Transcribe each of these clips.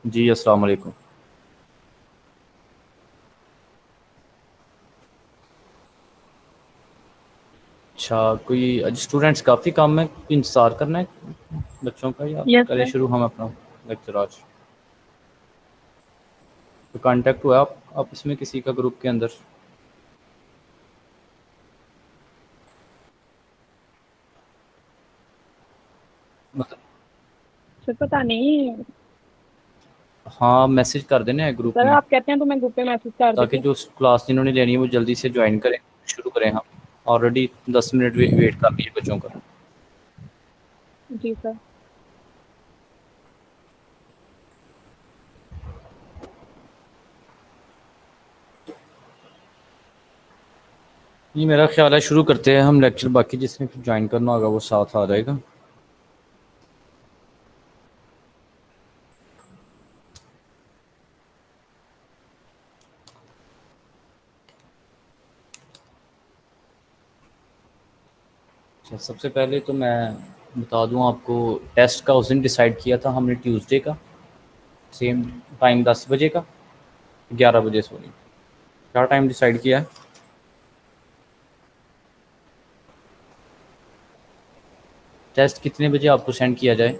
جی السلام علیکم. اچھا کوئی اسٹوڈنٹس کافی کام ہے، کوئی انتظار کرنا ہے بچوں کا، یا یس کریں سر. شروع ہم اپنا لیکچر آج؟ تو کانٹیکٹ ہوا آپ اس میں کسی کا گروپ کے اندر؟ مطلب سر پتا نہیں. ہاں میسج کر دینا ہے گروپ سر میں، آپ کہتے ہیں تو میں گروپ پہ میسج کر تاکہ دیتی ہوں. جو کلاس جنہوں نے لینی ہے وہ جلدی سے جوائن کریں، شروع کریں. ہم آلریڈی 10 منٹ ویٹ کر لیے بچوں کا. جی سر. جی میرا خیال ہے شروع کرتے ہیں ہم لیکچر، باقی جس نے جوائن کرنا ہوگا وہ ساتھ آ جائے گا. اچھا سب سے پہلے تو میں بتا دوں آپ کو، ٹیسٹ کا اس دن ڈیسائیڈ کیا تھا ہم نے ٹیوزڈے کا، سیم ٹائم 10 بجے کا، 11 بجے سوری. کیا ٹائم ڈیسائیڈ کیا ہے؟ ٹیسٹ کتنے بجے آپ کو سینڈ کیا جائے؟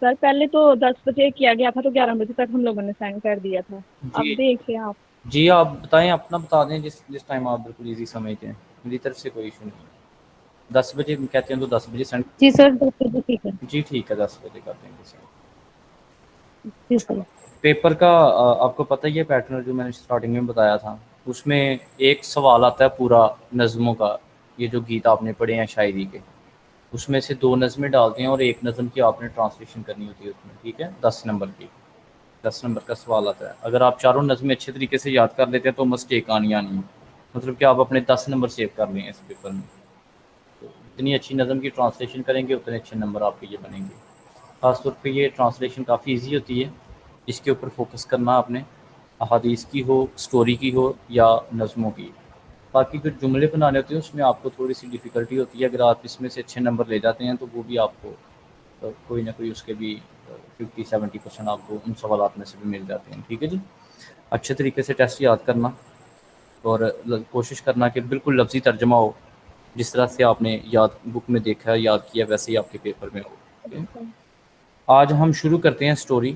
سر پہلے تو 10 بجے کیا گیا تھا، تو 11 بجے تک ہم لوگوں نے سینڈ کر دیا تھا. اب جی دیکھیں آپ. جی آپ بتائیں، اپنا بتا دیں جس ٹائم آپ بالکل ایزی سمجھتے ہیں. میری طرف سے کوئی ایشو نہیں ہے. 10 بجے کہتے ہیں تو 10 بجے سینڈ. جی سر 10 بجے ٹھیک ہے. جی ٹھیک ہے، 10 بجے کر دیں گے سینڈ. جی سر. پیپر کا آپ کو پتہ ہی ہے پیٹرن، جو میں نے اسٹارٹنگ میں بتایا تھا. اس میں ایک سوال آتا ہے پورا نظموں کا، یہ جو گیت آپ نے پڑھے ہیں شاعری کے، اس میں سے 2 نظمیں ڈالتے ہیں اور ایک نظم کی آپ نے ٹرانسلیشن کرنی ہوتی ہے اس میں. ٹھیک ہے، 10 نمبر کی، 10 نمبر کا سوال آتا ہے. اگر آپ چاروں نظمیں اچھے طریقے سے یاد کر لیتے ہیں تو مسٹیک آنی آنی ہے. مطلب کہ آپ اپنے 10 نمبر سیو کر لیں اس پیپر میں. تو جتنی اچھی نظم کی ٹرانسلیشن کریں گے اتنے اچھے نمبر آپ کے یہ بنیں گے. خاص طور پہ یہ ٹرانسلیشن کافی ایزی ہوتی ہے، اس کے اوپر فوکس کرنا آپ نے، احادیث کی ہو، سٹوری کی ہو یا نظموں کی. باقی جو جملے بنانے ہوتے ہیں اس میں آپ کو تھوڑی سی ڈیفیکلٹی ہوتی ہے. اگر آپ اس میں سے اچھے نمبر لے جاتے ہیں تو وہ بھی آپ کو کوئی نہ کوئی اس کے بھی 50-70% آپ کو ان سوالات میں سے بھی مل جاتے ہیں. ٹھیک ہے جی. اچھے طریقے سے ٹیسٹ یاد کرنا اور کوشش کرنا کہ بالکل لفظی ترجمہ ہو، جس طرح سے آپ نے یاد بک میں دیکھا ہے، یاد کیا، ویسے ہی آپ کے پیپر میں ہو. جی سر. آج ہم شروع کرتے ہیں سٹوری،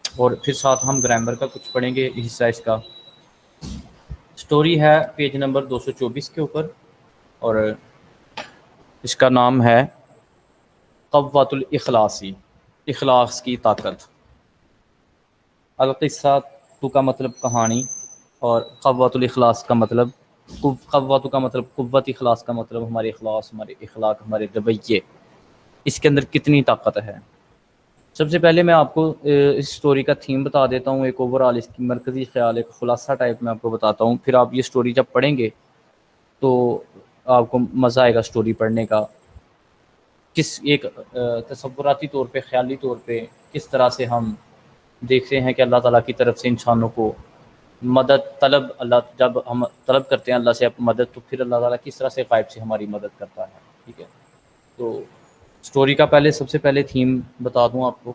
اور پھر ساتھ ہم گرامر کا کچھ پڑھیں گے حصہ اس کا. سٹوری ہے پیج نمبر 224 کے اوپر، اور اس کا نام ہے قوۃ الاخلاصی، اخلاص کی طاقت. القصہ تو کا مطلب کہانی، اور قوۃ الاخلاص کا مطلب، قوت کا مطلب قوت، اخلاص کا مطلب ہمارے اخلاص، ہمارے اخلاق، ہمارے رویے، اس کے اندر کتنی طاقت ہے. سب سے پہلے میں آپ کو اس سٹوری کا تھیم بتا دیتا ہوں، ایک اوور آل اس کی مرکزی خیال، ایک خلاصہ ٹائپ میں آپ کو بتاتا ہوں. پھر آپ یہ سٹوری جب پڑھیں گے تو آپ کو مزہ آئے گا سٹوری پڑھنے کا. کس ایک تصوراتی طور پہ، خیالی طور پہ کس طرح سے ہم دیکھتے ہیں کہ اللہ تعالیٰ کی طرف سے انسانوں کو مدد طلب، اللہ جب ہم طلب کرتے ہیں اللہ سے مدد، تو پھر اللہ تعالیٰ کس طرح سے غائب سے ہماری مدد کرتا ہے. ٹھیک ہے. تو سٹوری کا سب سے پہلے تھیم بتا دوں آپ کو.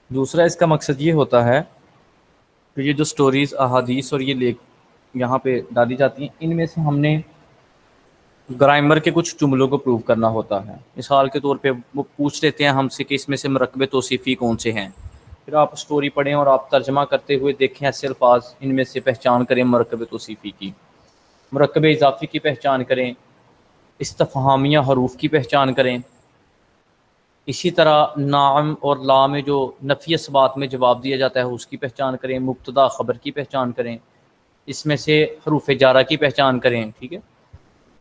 دوسرا اس کا مقصد یہ ہوتا ہے کہ یہ جو سٹوریز، احادیث اور یہ یہاں پہ ڈالی جاتی ہیں، ان میں سے ہم نے گرامر کے کچھ جملوں کو پروو کرنا ہوتا ہے. مثال کے طور پہ وہ پوچھ لیتے ہیں ہم سے کہ اس میں سے مرکب توصیفی کون سے ہیں. پھر آپ سٹوری پڑھیں اور آپ ترجمہ کرتے ہوئے دیکھیں ایسے الفاظ، ان میں سے پہچان کریں مرکب توصیفی کی، مرکب اضافی کی پہچان کریں، استفہامیہ حروف کی پہچان کریں. اسی طرح نعم اور لا میں جو نفی اثبات میں جواب دیا جاتا ہے اس کی پہچان کریں، مبتدا خبر کی پہچان کریں، اس میں سے حروف جارہ کی پہچان کریں. ٹھیک ہے.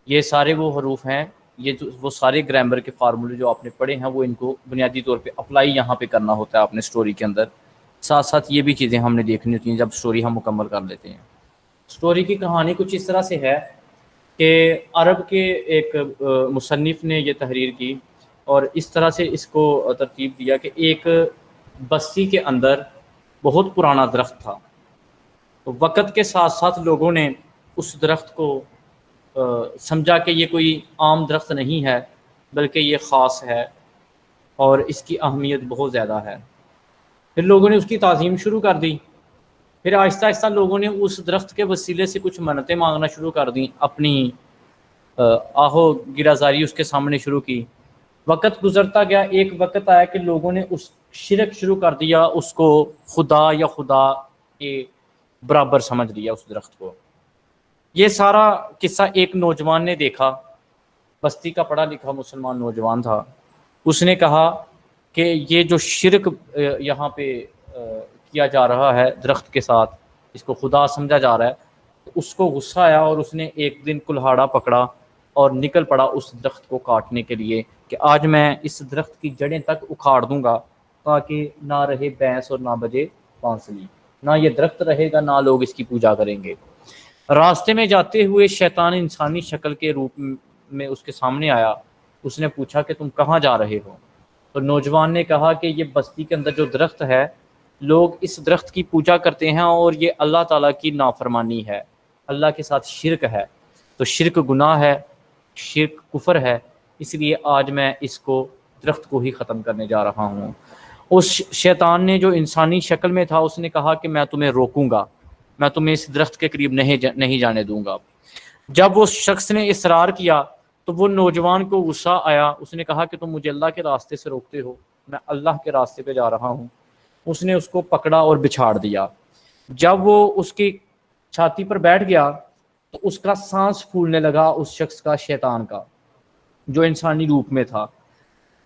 یہ سارے وہ حروف ہیں، یہ جو وہ سارے گرامر کے فارمولے جو آپ نے پڑھے ہیں، وہ ان کو بنیادی طور پہ اپلائی یہاں پہ کرنا ہوتا ہے اپنے سٹوری کے اندر. ساتھ ساتھ یہ بھی چیزیں ہم نے دیکھنی ہوتی ہیں جب سٹوری ہم مکمل کر لیتے ہیں. سٹوری کی کہانی کچھ اس طرح سے ہے کہ عرب کے ایک مصنف نے یہ تحریر کی، اور اس طرح سے اس کو ترتیب دیا کہ ایک بستی کے اندر بہت پرانا درخت تھا. تو وقت کے ساتھ ساتھ لوگوں نے اس درخت کو سمجھا کہ یہ کوئی عام درخت نہیں ہے بلکہ یہ خاص ہے اور اس کی اہمیت بہت زیادہ ہے۔ پھر لوگوں نے اس کی تعظیم شروع کر دی۔ پھر آہستہ آہستہ لوگوں نے اس درخت کے وسیلے سے کچھ منتیں مانگنا شروع کر دیں، اپنی آہو گرازاری اس کے سامنے شروع کی۔ وقت گزرتا گیا، ایک وقت آیا کہ لوگوں نے اس شرک شروع کر دیا، اس کو خدا یا خدا کے برابر سمجھ لیا اس درخت کو۔ یہ سارا قصہ ایک نوجوان نے دیکھا، بستی کا پڑھا لکھا مسلمان نوجوان تھا۔ اس نے کہا کہ یہ جو شرک یہاں پہ کیا جا رہا ہے درخت کے ساتھ، اس کو خدا سمجھا جا رہا ہے، تو اس کو غصہ آیا اور اس نے ایک دن کلہاڑا پکڑا اور نکل پڑا اس درخت کو کاٹنے کے لیے کہ آج میں اس درخت کی جڑیں تک اکھاڑ دوں گا تاکہ نہ رہے بینس اور نہ بجے بانسری، نہ یہ درخت رہے گا، نہ لوگ اس کی پوجا کریں گے۔ راستے میں جاتے ہوئے شیطان انسانی شکل کے روپ میں اس کے سامنے آیا۔ اس نے پوچھا کہ تم کہاں جا رہے ہو؟ تو نوجوان نے کہا کہ یہ بستی کے اندر جو درخت ہے، لوگ اس درخت کی پوجا کرتے ہیں اور یہ اللہ تعالیٰ کی نافرمانی ہے، اللہ کے ساتھ شرک ہے، تو شرک گناہ ہے، شرک کفر ہے، اس لیے آج میں اس کو درخت کو ہی ختم کرنے جا رہا ہوں۔ اس شیطان نے جو انسانی شکل میں تھا، اس نے کہا کہ میں تمہیں روکوں گا، میں تمہیں اس درخت کے قریب نہیں جانے دوں گا۔ جب اس شخص نے اصرار کیا تو وہ نوجوان کو غصہ آیا، اس نے کہا کہ تم مجھے اللہ کے راستے سے روکتے ہو، میں اللہ کے راستے پہ جا رہا ہوں۔ اس نے اس کو پکڑا اور بچھاڑ دیا۔ جب وہ اس کی چھاتی پر بیٹھ گیا تو اس کا سانس پھولنے لگا، اس شخص کا، شیطان کا، جو انسانی روپ میں تھا۔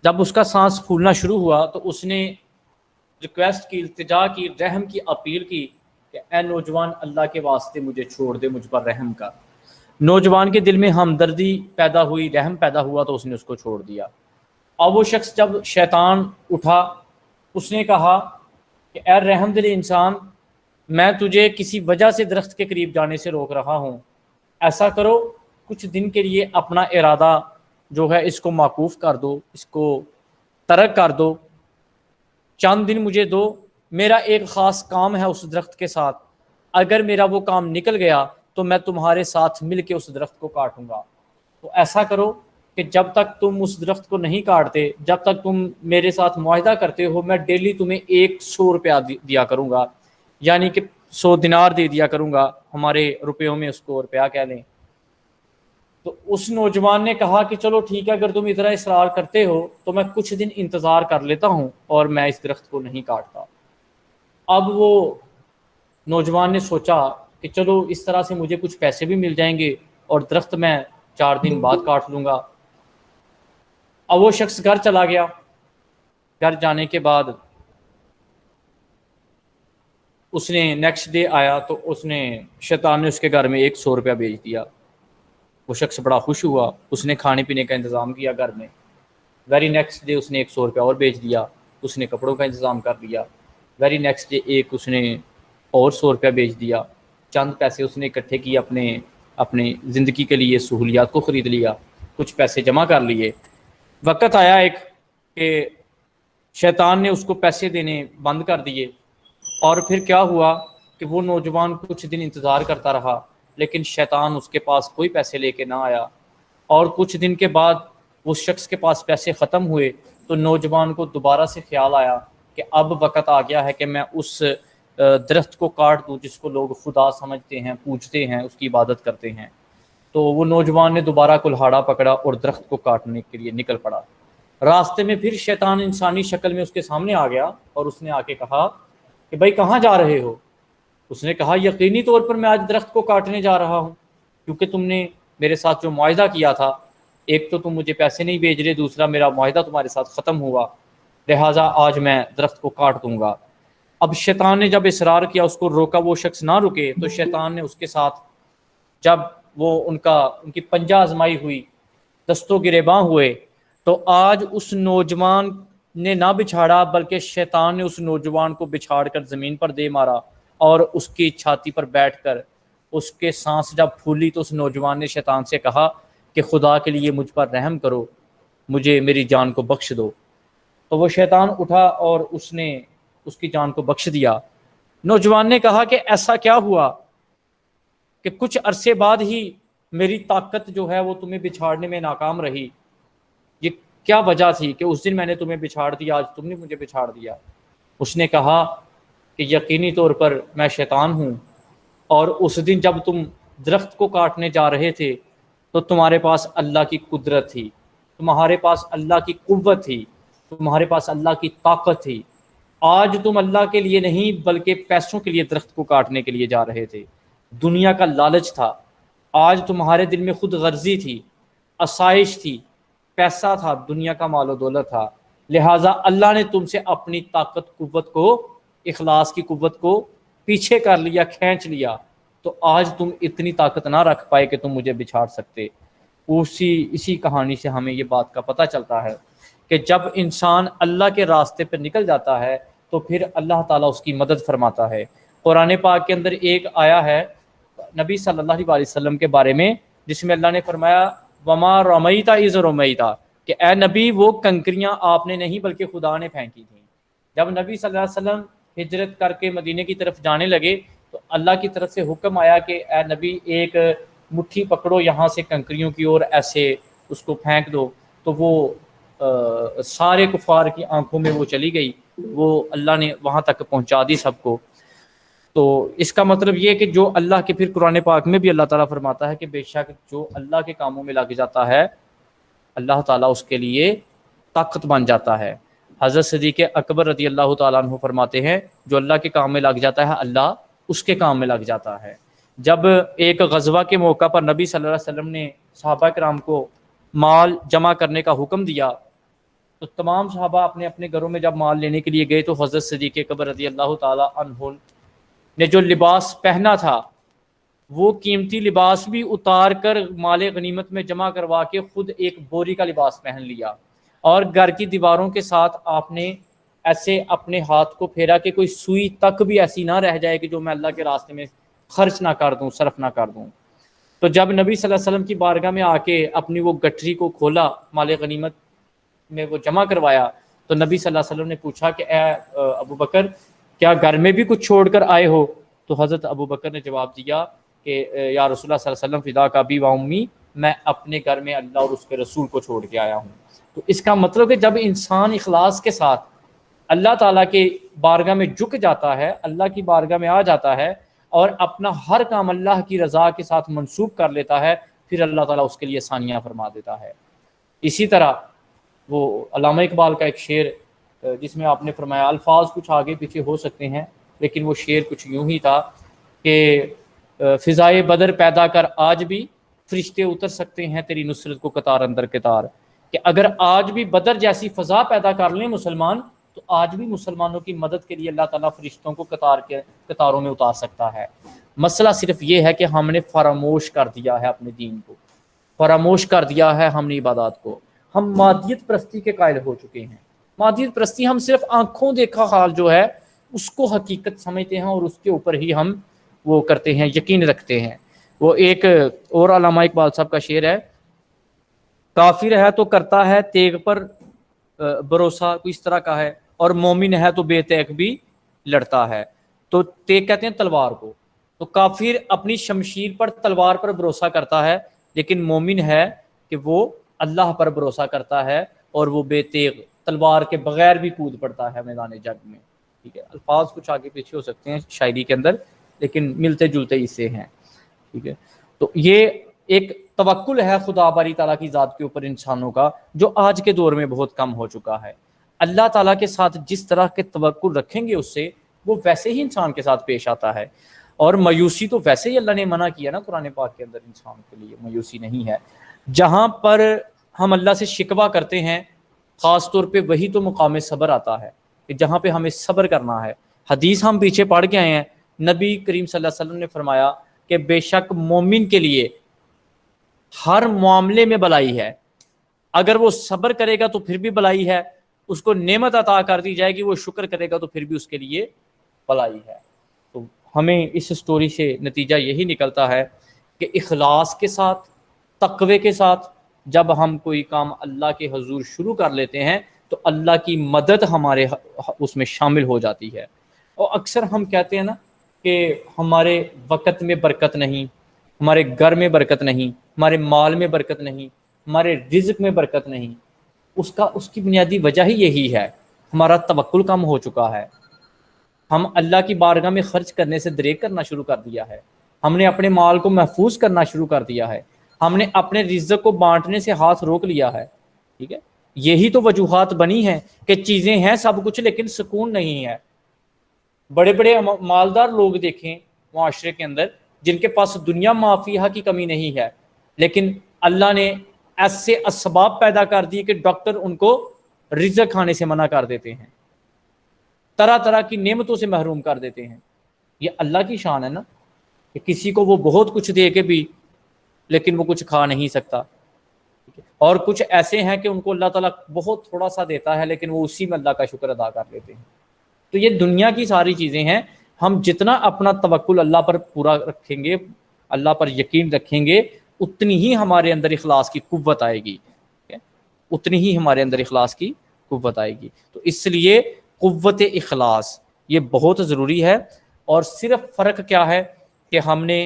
جب اس کا سانس پھولنا شروع ہوا تو اس نے ریکویسٹ کی، التجا کی، رحم کی اپیل کی کہ اے نوجوان، اللہ کے واسطے مجھے چھوڑ دے، مجھ پر رحم کر۔ نوجوان کے دل میں ہمدردی پیدا ہوئی، رحم پیدا ہوا، تو اس نے اس کو چھوڑ دیا۔ اب وہ شخص جب شیطان اٹھا، اس نے کہا کہ اے رحم دل انسان، میں تجھے کسی وجہ سے درخت کے قریب جانے سے روک رہا ہوں، ایسا کرو کچھ دن کے لیے اپنا ارادہ جو ہے اس کو موقوف کر دو، اس کو ترک کر دو، چند دن مجھے دو، میرا ایک خاص کام ہے اس درخت کے ساتھ، اگر میرا وہ کام نکل گیا تو میں تمہارے ساتھ مل کے اس درخت کو کاٹوں گا۔ تو ایسا کرو کہ جب تک تم اس درخت کو نہیں کاٹتے، جب تک تم میرے ساتھ معاہدہ کرتے ہو، میں ڈیلی تمہیں 100 روپیہ دیا کروں گا، یعنی کہ 100 دینار دے دیا کروں گا، ہمارے روپیوں میں اس کو روپیہ کہہ لیں۔ تو اس نوجوان نے کہا کہ چلو ٹھیک ہے، اگر تم اتنا اصرار کرتے ہو تو میں کچھ دن انتظار کر لیتا ہوں اور میں اس درخت کو نہیں کاٹتا۔ اب وہ نوجوان نے سوچا کہ چلو اس طرح سے مجھے کچھ پیسے بھی مل جائیں گے اور درخت میں 4 دن بعد کاٹ لوں گا۔ اب وہ شخص گھر چلا گیا۔ گھر جانے کے بعد اس نے نیکسٹ ڈے آیا تو اس نے شیطان نے اس کے گھر میں 100 روپیہ بھیج دیا۔ وہ شخص بڑا خوش ہوا، اس نے کھانے پینے کا انتظام کیا گھر میں۔ ویری نیکسٹ ڈے اس نے 100 روپیہ اور بھیج دیا، اس نے کپڑوں کا انتظام کر لیا۔ ویری نیکسٹ ڈے اس نے اور 100 روپیہ بھیج دیا۔ چند پیسے اس نے اکٹھے کیے، اپنے زندگی کے لیے سہولیات کو خرید لیا، کچھ پیسے جمع کر لیے۔ وقت آیا ایک کہ شیطان نے اس کو پیسے دینے بند کر دیے، اور پھر کیا ہوا کہ وہ نوجوان کچھ دن انتظار کرتا رہا، لیکن شیطان اس کے پاس کوئی پیسے لے کے نہ آیا۔ اور کچھ دن کے بعد اس شخص کے پاس پیسے ختم ہوئے تو نوجوان کو دوبارہ سے خیال آیا کہ اب وقت آ گیا ہے کہ میں اس درخت کو کاٹ دوں جس کو لوگ خدا سمجھتے ہیں، پوجتے ہیں، اس کی عبادت کرتے ہیں۔ تو وہ نوجوان نے دوبارہ کلہاڑا پکڑا اور درخت کو کاٹنے کے لیے نکل پڑا۔ راستے میں پھر شیطان انسانی شکل میں اس کے سامنے آ گیا اور اس نے آ کے کہا کہ بھائی کہاں جا رہے ہو؟ اس نے کہا یقینی طور پر میں آج درخت کو کاٹنے جا رہا ہوں، کیونکہ تم نے میرے ساتھ جو معاہدہ کیا تھا، ایک تو تم مجھے پیسے نہیں بھیج رہے، دوسرا میرا معاہدہ تمہارے ساتھ ختم ہوا، لہٰذا آج میں درخت کو کاٹ دوں گا۔ اب شیطان نے جب اصرار کیا، اس کو روکا، وہ شخص نہ رکے، تو شیطان نے اس کے ساتھ جب وہ ان کی پنجہ آزمائی ہوئی، دستوں گریباں ہوئے، تو آج اس نوجوان نے نہ بچھاڑا بلکہ شیطان نے اس نوجوان کو بچھاڑ کر زمین پر دے مارا، اور اس کی چھاتی پر بیٹھ کر اس کے سانس جب پھولی تو اس نوجوان نے شیطان سے کہا کہ خدا کے لیے مجھ پر رحم کرو، مجھے میری جان کو بخش دو۔ تو وہ شیطان اٹھا اور اس نے اس کی جان کو بخش دیا۔ نوجوان نے کہا کہ ایسا کیا ہوا کہ کچھ عرصے بعد ہی میری طاقت جو ہے وہ تمہیں بچھاڑنے میں ناکام رہی، یہ کیا وجہ تھی کہ اس دن میں نے تمہیں بچھاڑ دیا، آج تم نے مجھے بچھاڑ دیا؟ اس نے کہا کہ یقینی طور پر میں شیطان ہوں، اور اس دن جب تم درخت کو کاٹنے جا رہے تھے تو تمہارے پاس اللہ کی قدرت تھی، تمہارے پاس اللہ کی قوت تھی، تمہارے پاس اللہ کی طاقت تھی۔ آج تم اللہ کے لیے نہیں بلکہ پیسوں کے لیے درخت کو کاٹنے کے لیے جا رہے تھے، دنیا کا لالچ تھا، آج تمہارے دل میں خود غرضی تھی، آسائش تھی، پیسہ تھا، دنیا کا مال و دولت تھا، لہٰذا اللہ نے تم سے اپنی طاقت قوت کو، اخلاص کی قوت کو پیچھے کر لیا، کھینچ لیا، تو آج تم اتنی طاقت نہ رکھ پائے کہ تم مجھے بچھاڑ سکتے۔ اسی کہانی سے ہمیں یہ بات کا پتہ چلتا ہے کہ جب انسان اللہ کے راستے پر نکل جاتا ہے تو پھر اللہ تعالیٰ اس کی مدد فرماتا ہے۔ قرآن پاک کے اندر ایک آیا ہے نبی صلی اللہ علیہ وسلم کے بارے میں جس میں اللہ نے فرمایا وما رمیتا اذ رمیتا، کہ اے نبی وہ کنکریاں آپ نے نہیں بلکہ خدا نے پھینکی تھیں۔ جب نبی صلی اللہ علیہ وسلم ہجرت کر کے مدینے کی طرف جانے لگے تو اللہ کی طرف سے حکم آیا کہ اے نبی ایک مٹھی پکڑو یہاں سے کنکریوں کی اور ایسے اس کو پھینک دو، تو وہ سارے کفار کی آنکھوں میں وہ چلی گئی، وہ اللہ نے وہاں تک پہنچا دی سب کو۔ تو اس کا مطلب یہ کہ جو اللہ کے، پھر قرآن پاک میں بھی اللہ تعالیٰ فرماتا ہے کہ بے شک جو اللہ کے کاموں میں لگ جاتا ہے اللہ تعالیٰ اس کے لیے طاقت بن جاتا ہے۔ حضرت صدیق اکبر رضی اللہ تعالیٰ عنہ فرماتے ہیں جو اللہ کے کام میں لگ جاتا ہے اللہ اس کے کام میں لگ جاتا ہے۔ جب ایک غزوہ کے موقع پر نبی صلی اللہ علیہ وسلم نے صحابہ کرام کو مال جمع کرنے کا حکم دیا تو تمام صحابہ اپنے اپنے گھروں میں جب مال لینے کے لیے گئے تو حضرت صدیق اکبر رضی اللہ تعالیٰ عنہ نے جو لباس پہنا تھا وہ قیمتی لباس بھی اتار کر مال غنیمت میں جمع کروا کے خود ایک بوری کا لباس پہن لیا، اور گھر کی دیواروں کے ساتھ آپ نے ایسے اپنے ہاتھ کو پھیرا کہ کوئی سوئی تک بھی ایسی نہ رہ جائے کہ جو میں اللہ کے راستے میں خرچ نہ کر دوں، صرف نہ کر دوں۔ تو جب نبی صلی اللہ علیہ وسلم کی بارگاہ میں آ کے اپنی وہ گٹھری کو کھولا، مال غنیمت میں وہ جمع کروایا، تو نبی صلی اللہ علیہ وسلم نے پوچھا کہ اے ابو بکر کیا گھر میں بھی کچھ چھوڑ کر آئے ہو؟ تو حضرت ابو بکر نے جواب دیا کہ یا رسول اللہ صلی اللہ علیہ وسلم فدا کا ابی و امی، میں اپنے گھر میں اللہ اور اس کے رسول کو چھوڑ کے آیا ہوں۔ تو اس کا مطلب کہ جب انسان اخلاص کے ساتھ اللہ تعالیٰ کے بارگاہ میں جھک جاتا ہے، اللہ کی بارگاہ میں آ جاتا ہے اور اپنا ہر کام اللہ کی رضا کے ساتھ منسوب کر لیتا ہے، پھر اللہ تعالیٰ اس کے لیے آسانیاں فرما دیتا ہے۔ اسی طرح وہ علامہ اقبال کا ایک شعر جس میں آپ نے فرمایا، الفاظ کچھ آگے پیچھے ہو سکتے ہیں لیکن وہ شعر کچھ یوں ہی تھا کہ فضائے بدر پیدا کر آج بھی فرشتے اتر سکتے ہیں تیری نصرت کو قطار اندر قطار، کہ اگر آج بھی بدر جیسی فضا پیدا کر لیں مسلمان تو آج بھی مسلمانوں کی مدد کے لیے اللہ تعالیٰ فرشتوں کو قطاروں میں اتار سکتا ہے۔ مسئلہ صرف یہ ہے کہ ہم نے فراموش کر دیا ہے اپنے دین کو، فراموش کر دیا ہے ہم نے عبادات کو، ہم مادیت پرستی کے قائل ہو چکے ہیں۔ مادیت پرستی ہم صرف آنکھوں دیکھا حال جو ہے اس کو حقیقت سمجھتے ہیں اور اس کے اوپر ہی ہم وہ کرتے ہیں، یقین رکھتے ہیں۔ وہ ایک اور علامہ اقبال صاحب کا شعر ہے، کافر ہے تو کرتا ہے تیغ پر بھروسہ، کوئی اس طرح کا ہے، اور مومن ہے تو بے تیغ بھی لڑتا ہے۔ تو تیغ کہتے ہیں تلوار کو، تو کافر اپنی شمشیر پر تلوار پر بھروسہ کرتا ہے، لیکن مومن ہے کہ وہ اللہ پر بھروسہ کرتا ہے اور وہ بے تیغ تلوار کے بغیر بھی کود پڑتا ہے میدان جنگ میں۔ ٹھیک ہے، الفاظ کچھ آگے پیچھے ہو سکتے ہیں شاعری کے اندر لیکن ملتے جلتے اس سے ہیں۔ ٹھیک ہے، تو یہ ایک توکل ہے خدا باری تعالیٰ کی ذات کے اوپر انسانوں کا، جو آج کے دور میں بہت کم ہو چکا ہے۔ اللہ تعالیٰ کے ساتھ جس طرح کے توکل رکھیں گے اس سے، وہ ویسے ہی انسان کے ساتھ پیش آتا ہے۔ اور مایوسی تو ویسے ہی اللہ نے منع کیا نا قرآن پاک کے اندر، انسان کے لیے مایوسی نہیں ہے۔ جہاں پر ہم اللہ سے شکوہ کرتے ہیں خاص طور پہ وہی تو مقام صبر آتا ہے کہ جہاں پہ ہمیں صبر کرنا ہے۔ حدیث ہم پیچھے پڑھ کے آئے ہیں، نبی کریم صلی اللہ علیہ وسلم نے فرمایا کہ بے شک مومن کے لیے ہر معاملے میں بلائی ہے، اگر وہ صبر کرے گا تو پھر بھی بلائی ہے، اس کو نعمت عطا کر دی جائے گی، وہ شکر کرے گا تو پھر بھی اس کے لیے بلائی ہے۔ تو ہمیں اس سٹوری سے نتیجہ یہی نکلتا ہے کہ اخلاص کے ساتھ، تقوی کے ساتھ جب ہم کوئی کام اللہ کے حضور شروع کر لیتے ہیں تو اللہ کی مدد ہمارے اس میں شامل ہو جاتی ہے۔ اور اکثر ہم کہتے ہیں نا کہ ہمارے وقت میں برکت نہیں، ہمارے گھر میں برکت نہیں، ہمارے مال میں برکت نہیں، ہمارے رزق میں برکت نہیں. اس کی بنیادی وجہ ہی یہی ہے، ہمارا توکل کم ہو چکا ہے. ہم اللہ کی بارگاہ میں خرچ کرنے سے دریغ کرنا شروع کر دیا ہے. ہم نے اپنے مال کو محفوظ کرنا شروع کر دیا ہے. ہم نے اپنے رزق کو بانٹنے سے ہاتھ روک لیا ہے. ٹھیک ہے، یہی تو وجوہات بنی ہیں کہ چیزیں ہیں سب کچھ لیکن سکون نہیں ہے. بڑے بڑے مالدار لوگ دیکھیں معاشرے کے اندر جن کے پاس دنیا مافیہ کی کمی نہیں ہے، لیکن اللہ نے ایسے اسباب پیدا کر دیے کہ ڈاکٹر ان کو رزق کھانے سے منع کر دیتے ہیں، طرح طرح کی نعمتوں سے محروم کر دیتے ہیں. یہ اللہ کی شان ہے نا کہ کسی کو وہ بہت کچھ دے کے بھی لیکن وہ کچھ کھا نہیں سکتا، اور کچھ ایسے ہیں کہ ان کو اللہ تعالیٰ بہت تھوڑا سا دیتا ہے لیکن وہ اسی میں اللہ کا شکر ادا کر لیتے ہیں. تو یہ دنیا کی ساری چیزیں ہیں. ہم جتنا اپنا توکل اللہ پر پورا رکھیں گے، اللہ پر یقین رکھیں گے، اتنی ہی ہمارے اندر اخلاص کی قوت آئے گی، اتنی ہی ہمارے اندر اخلاص کی قوت آئے گی. تو اس لیے قوت اخلاص یہ بہت ضروری ہے. اور صرف فرق کیا ہے کہ ہم نے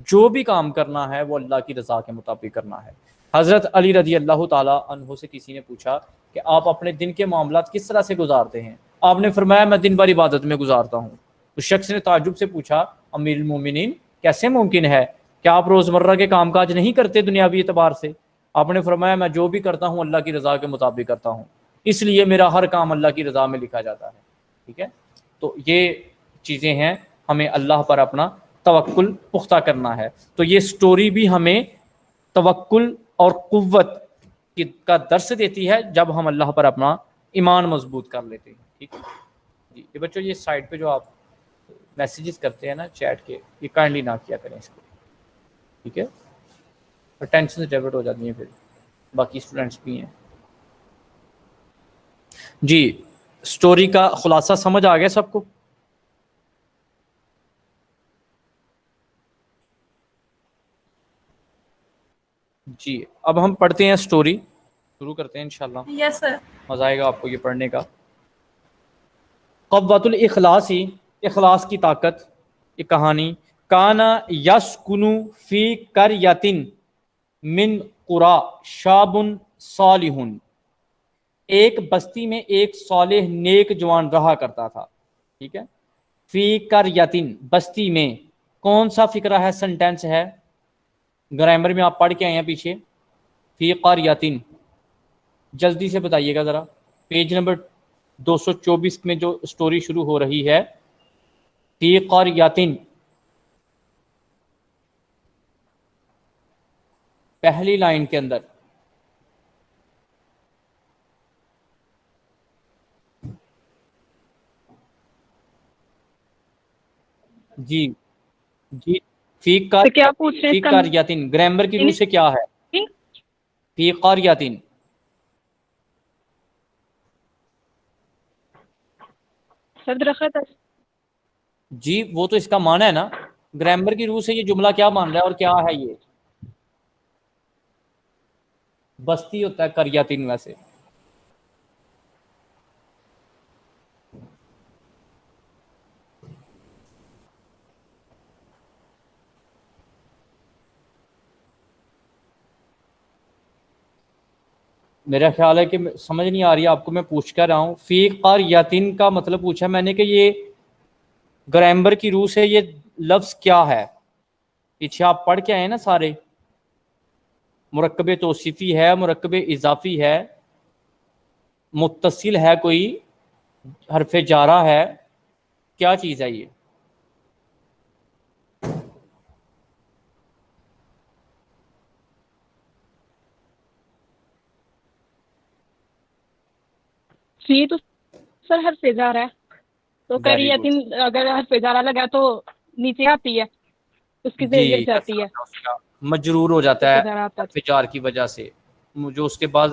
جو بھی کام کرنا ہے وہ اللہ کی رضا کے مطابق کرنا ہے. حضرت علی رضی اللہ تعالیٰ عنہ سے کسی نے پوچھا کہ آپ اپنے دن کے معاملات کس طرح سے گزارتے ہیں؟ آپ نے فرمایا میں دن بھر عبادت میں گزارتا ہوں. اس شخص نے تعجب سے پوچھا امیر المومنین کیسے ممکن ہے کہ آپ روزمرہ کے کام کاج نہیں کرتے دنیاوی اعتبار سے؟ آپ نے فرمایا میں جو بھی کرتا ہوں اللہ کی رضا کے مطابق کرتا ہوں، اس لیے میرا ہر کام اللہ کی رضا میں لکھا جاتا ہے. ٹھیک ہے، تو یہ چیزیں ہیں، ہمیں اللہ پر اپنا توکل پختہ کرنا ہے. تو یہ سٹوری بھی ہمیں توکل اور قوت کا درس دیتی ہے جب ہم اللہ پر اپنا ایمان مضبوط کر لیتے ہیں. ٹھیک ہے جی. یہ بچوں یہ سائٹ پہ جو آپ میسیجز کرتے ہیں نا چیٹ کے، یہ کائنڈلی نہ کیا کریں اس کو. ٹھیک ہے، ٹینشن سے ڈیورٹ ہو جاتی ہیں پھر باقی اسٹوڈنٹس بھی ہیں. جی سٹوری کا خلاصہ سمجھ آ گیا سب کو؟ جی اب ہم پڑھتے ہیں سٹوری، شروع کرتے ہیں انشاءاللہ. یس سر. مزہ آئے گا آپ کو یہ پڑھنے کا. قوت الاخلاص ہی اخلاص کی طاقت. یہ کہانی کانا یسکنو فی قریۃ من قری شاب صالح، ایک بستی میں ایک صالح نیک جوان رہا کرتا تھا. ٹھیک ہے، فی قریۃ بستی میں. کون سا فقرہ ہے، سنٹینس ہے؟ گرامر میں آپ پڑھ کے آئے ہیں پیچھے، فی قریۃ. جلدی سے بتائیے گا ذرا، پیج نمبر 224 میں جو سٹوری شروع ہو رہی ہے، فی قریۃ، پہلی لائن کے اندر. جی جی فی تو کیا پوچھ رہے ہیں اس کا قریۃ گرامر کی روح سے کیا ہے؟ فی قریۃ. سر درخت. جی وہ تو اس کا معنی ہے نا، گرامر کی روح سے یہ جملہ کیا مان رہا ہے اور کیا ہے؟ یہ بستی ہوتا ہے قریۃ ویسے. میرا خیال ہے کہ سمجھ نہیں آ رہی ہے آپ کو، میں پوچھ کر رہا ہوں. فی قریۃ کا مطلب پوچھا میں نے کہ یہ گرامر کی روح سے یہ لفظ کیا ہے؟ پیچھے آپ پڑھ کے آئے نا سارے، مرکب توصیفی ہے، مرکب اضافی ہے، متصل ہے، کوئی حرف جارہ ہے، کیا چیز ہے یہ؟ فی تو سر حرف جارہ ہے، تو Very قریۃ good. اگر حرف جارہ لگا تو نیچے آتی ہے، اس کی زیر لگ جاتی ہے، مجرور ہو جاتا ہے حرف جار کی وجہ سے، جو اس کے بعد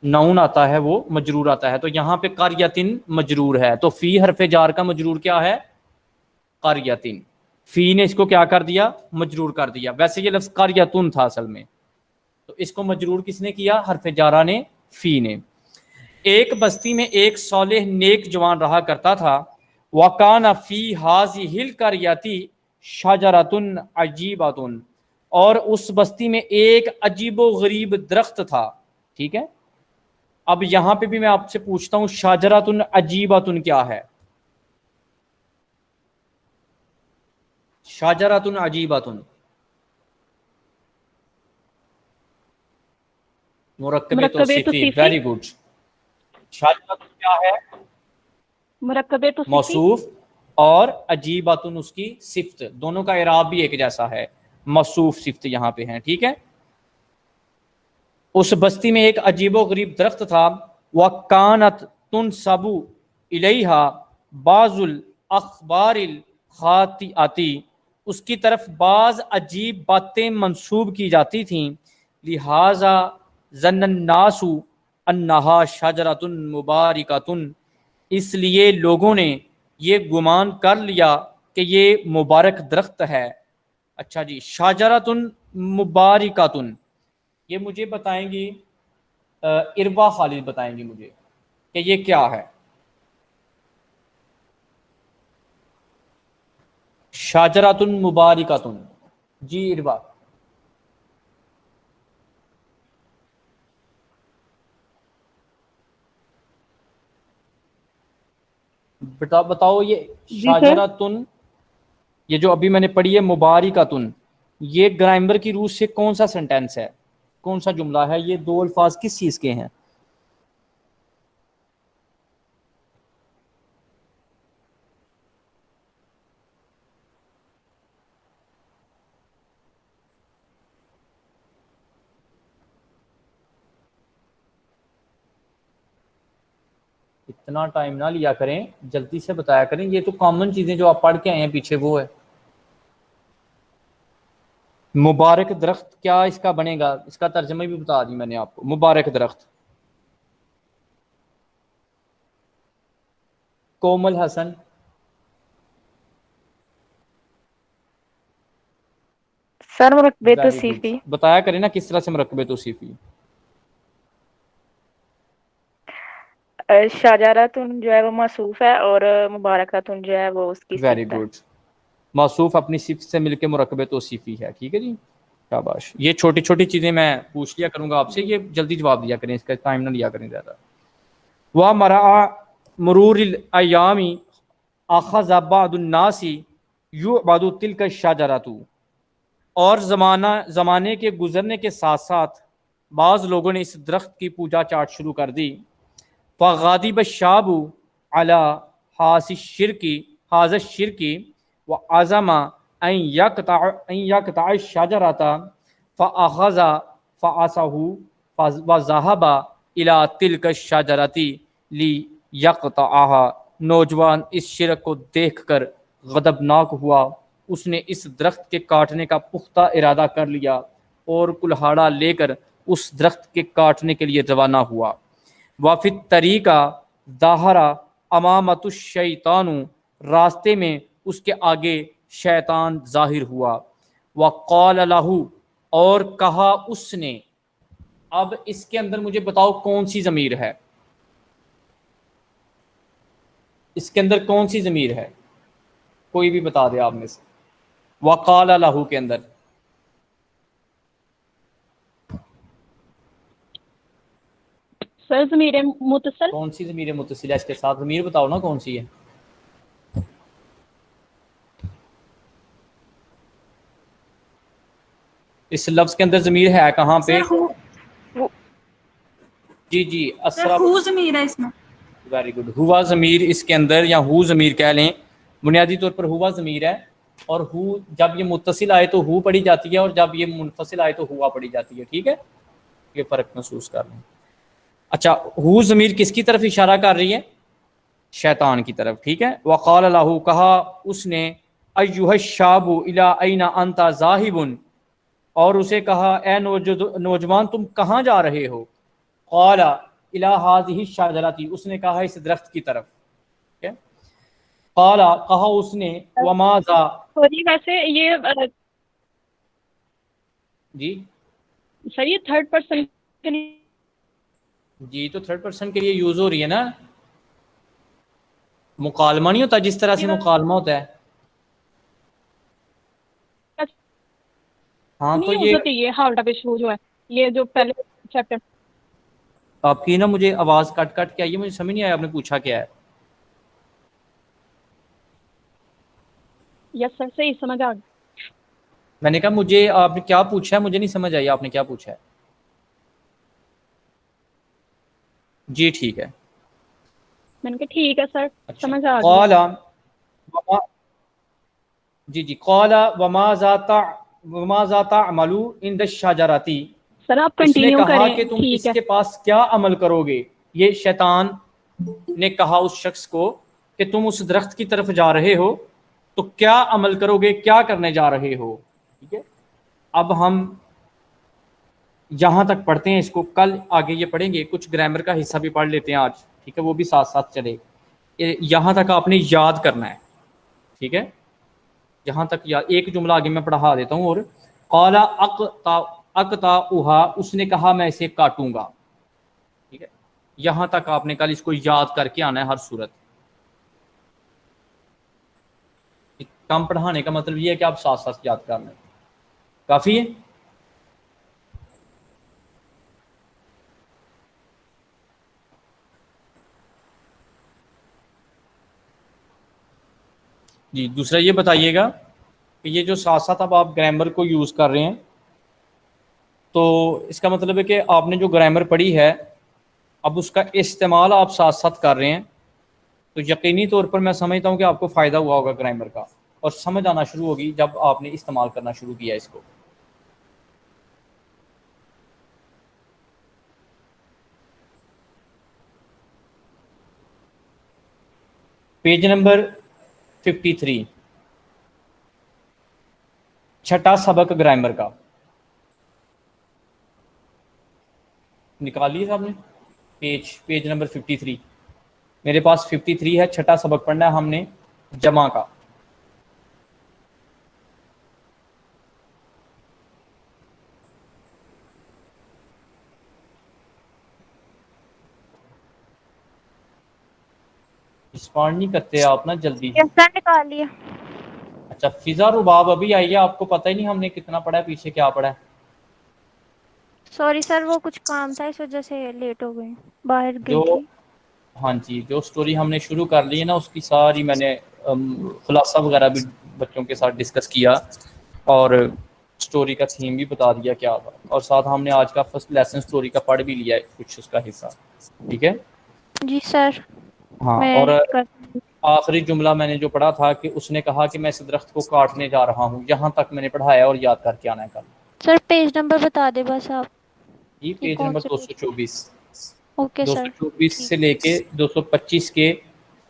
نون آتا ہے وہ مجرور آتا ہے. تو یہاں پہ قریۃ مجرور ہے، تو فی حرف جار کا مجرور کیا ہے؟ قریۃ. فی نے اس کو کیا کر دیا؟ مجرور کر دیا. ویسے یہ لفظ قریۃ تھا اصل میں، تو اس کو مجرور کس نے کیا؟ حرف جارہ نے، فی نے. ایک بستی میں ایک صالح نیک جوان رہا کرتا تھا، وَكَانَ فِي هَذِهِ الْقَرْيَةِ شَجَرَةٌ عَجِيبَةٌ، اور اس بستی میں ایک عجیب و غریب درخت تھا. ٹھیک ہے، اب یہاں پہ بھی میں آپ سے پوچھتا ہوں شَجَرَةٌ عَجِيبَةٌ کیا ہے؟ شَجَرَةٌ عَجِيبَةٌ مرکب مرکب توصیفی. توصیفی. Very good. شَجَرَةٌ کیا ہے؟ مرکب توصیفی. موصوف، اور عجیباتن اس کی صفت. دونوں کا اعراب بھی ایک جیسا ہے، موصوف صفت یہاں پہ ہیں. ٹھیک ہے، اس بستی میں ایک عجیب و غریب درخت تھا. وَكَانَتْ تُنْسَبُ إِلَيْهَا بَعْضُ الْأَخْبَارِ الْخَاطِئَةِ، اس کی طرف بعض عجیب باتیں منسوب کی جاتی تھیں. لہذا ظن الناس انہا شجرۃ مبارکۃ، اس لیے لوگوں نے یہ گمان کر لیا کہ یہ مبارک درخت ہے. اچھا جی، شجرۃ مبارکۃ، یہ مجھے بتائیں گی اروا خالد بتائیں گی مجھے کہ یہ کیا ہے. شجرۃ مبارکۃ، جی اروا. بتاؤ یہ جی سر. شاجراتن، یہ جو ابھی میں نے پڑھی ہے مبارکاتن، یہ گرامر کی روح سے کون سا سینٹینس ہے، کون سا جملہ ہے؟ یہ دو الفاظ کس چیز کے ہیں؟ اتنا ٹائم نہ لیا کریں، جلدی سے بتایا کریں. یہ تو کامن چیزیں جو آپ پڑھ کے آئے ہیں پیچھے وہ ہے. مبارک درخت کیا اس کا بنے گا؟ اس کا ترجمہ بھی بتا دی میں نے آپ کو. مبارک درخت. کومل حسن. سر مرکب ویری گڈ. توصیفی. بتایا کریں نا کس طرح سے مرکب توصیفی. شجراتن جو ہے وہ موصوف ہے اور مبارکاتن جو ہے وہ اس کی ویری صفت ہے. گڈ. موصوف اپنی صفت سے مل کے مرکب توصیفی ہے. ٹھیک ہے جی، شاباش. یہ چھوٹی چھوٹی چیزیں میں پوچھ لیا کروں گا آپ سے، یہ جلدی جواب دیا کریں، اس کا ٹائم نہ لیا کریں زیادہ. وہ مرور الایام اخذ بعض الناس یعبد تلک الشجرۃ، اور زمانے کے گزرنے کے ساتھ ساتھ بعض لوگوں نے اس درخت کی پوجا چاٹ شروع کر دی. فغاضب الشاب علی حاض الشرک وعزم ان یقطع الشجرۃ فاخذ فعصه وذهب الى تلک الشجرۃ لیقطعها. نوجوان اس شرک کو دیکھ کر غضبناک ہوا، اس نے اس درخت کے کاٹنے کا پختہ ارادہ کر لیا اور کلہاڑا لے کر اس درخت کے کاٹنے کے لیے روانہ ہوا. وفی الطریقہ ظاہر امامت الشیطان، راستے میں اس کے آگے شیطان ظاہر ہوا. وقال له، اور کہا اس نے. اب اس کے اندر مجھے بتاؤ کون سی ضمیر ہے؟ اس کے اندر کون سی ضمیر ہے؟ کوئی بھی بتا دے آپ میں سے. وقال له کے اندر سر ضمیر متصل. کون سی ضمیر متصل ہے؟ اس کے ساتھ ضمیر بتاؤ نا کون سی ہے. اس لفظ کے اندر ضمیر ہے کہاں پہ؟ جی جی اسرا. ہو ضمیر ہے اس میں. Very good. ہوا ضمیر اس کے اندر، یا ہو ضمیر کہہ لیں، بنیادی طور پر ہوا ضمیر ہے. اور ہو جب یہ متصل آئے تو ہو پڑھی جاتی ہے، اور جب یہ منفصل آئے تو ہوا پڑھی جاتی ہے. ٹھیک ہے، یہ فرق محسوس کر لیں. اچھا، ہو ضمیر کس کی طرف اشارہ کر رہی ہے؟ شیطان کی طرف. ٹھیک ہے. وقال له، کہا اس نے، ایھا الشاب الی این انت ذاہب، اور اسے کہا اے نوجوان تم کہاں جا رہے ہو؟ قال الی ھذہ الشجرۃ، اس نے کہا اس درخت کی طرف. ٹھیک ہے. قال، کہا اس نے، وماذا. سوری ویسے یہ جی سر یہ تھرڈ پرسن کے لیے. جی تو تھرڈ پرسن کے لیے یوز ہو رہی ہے نا. مکالمہ نہیں ہوتا جس طرح سے مکالمہ ہوتا ہے. ہاں تو نہیں ہوتی یہ ہاؤ ڈبل جو ہے یہ جو پہلے چیپٹر. آپ کی نا مجھے آواز کٹ کٹ کے آئی ہے, مجھے سمجھ نہیں آیا آپ نے پوچھا کیا ہے. یس سر صحیح سمجھ آ گئی. میں نے کہا مجھے آپ نے کیا پوچھا ہے, مجھے نہیں سمجھ آئی آپ نے کیا پوچھا ہے. جی ٹھیک ہے. میں نے کہا ٹھیک ہے سر اچھا سمجھ آ گئی. قال جی جی قال وما ذات عملو عند الشجرتی. سر آپ اس نے کنٹینیو کہا کریں کہ تم ٹھیک اس ہے. کے پاس کیا عمل کرو گے. یہ شیطان نے کہا اس شخص کو کہ تم اس درخت کی طرف جا رہے ہو تو کیا عمل کرو گے, کیا کرنے جا رہے ہو. ٹھیک ہے, اب ہم یہاں تک پڑھتے ہیں اس کو, کل آگے یہ پڑھیں گے, کچھ گرامر کا حصہ بھی پڑھ لیتے ہیں آج. ٹھیک ہے, وہ بھی ساتھ ساتھ چلے. یہاں تک آپ نے یاد کرنا ہے. ٹھیک ہے, یہاں تک ایک جملہ آگے میں پڑھا دیتا ہوں. اور قال اقطعها, اس نے کہا میں اسے کاٹوں گا. ٹھیک ہے, یہاں تک آپ نے کل اس کو یاد کر کے آنا ہے ہر صورت. کم پڑھانے کا مطلب یہ ہے کہ آپ ساتھ ساتھ یاد کر لیں, کافی ہے. جی دوسرا یہ بتائیے گا کہ یہ جو ساتھ ساتھ اب آپ گرامر کو یوز کر رہے ہیں تو اس کا مطلب ہے کہ آپ نے جو گرامر پڑھی ہے اب اس کا استعمال آپ ساتھ ساتھ کر رہے ہیں تو یقینی طور پر میں سمجھتا ہوں کہ آپ کو فائدہ ہوا ہوگا گرامر کا, اور سمجھ آنا شروع ہوگی جب آپ نے استعمال کرنا شروع کیا اس کو. پیج نمبر 53, چھٹا سبق گرامر کا. نکال لیے صاحب نے پیج نمبر 53. میرے پاس 53 ہے, چھٹا سبق پڑھنا ہے ہم نے جمع کا. رسپونڈ نہیں کرتے آپ نا جلدی. نکال لیا. اچھا فضا رباب ابھی آئی ہے, آپ کو پتہ ہی نہیں ہم نے کتنا پڑھا ہے, پیچھے کیا پڑھا ہے. سوری سر وہ کچھ کام تھا اس وجہ سے لیٹ ہو گئے, باہر جو گئی تھی. ہاں جی, جو سٹوری ہم نے شروع کر لی ہے نا اس کی ساری میں نے خلاصہ وغیرہ بھی بچوں کے ساتھ ڈسکس کیا اور سٹوری کا تھیم بھی بتا دیا کیا تھا, اور ساتھ ہم نے آج کا فرسٹ لیسن سٹوری کا پڑھ بھی لیا ہے کچھ اس کا حصہ. ٹھیک ہے, جی سر ہاں. میں اور آخری جملہ میں نے جو پڑھا تھا کہ اس نے کہا کہ میں اس درخت کو کاٹنے جا رہا ہوں, یہاں تک میں نے پڑھایا اور یاد کر کے آنا ہے کل. سر پیج نمبر بتا دیں بس آپ جی کہ پیج کون نمبر سے پیج. 224. اوکے سر 224 ٹھیک. سے لے کے 225 کے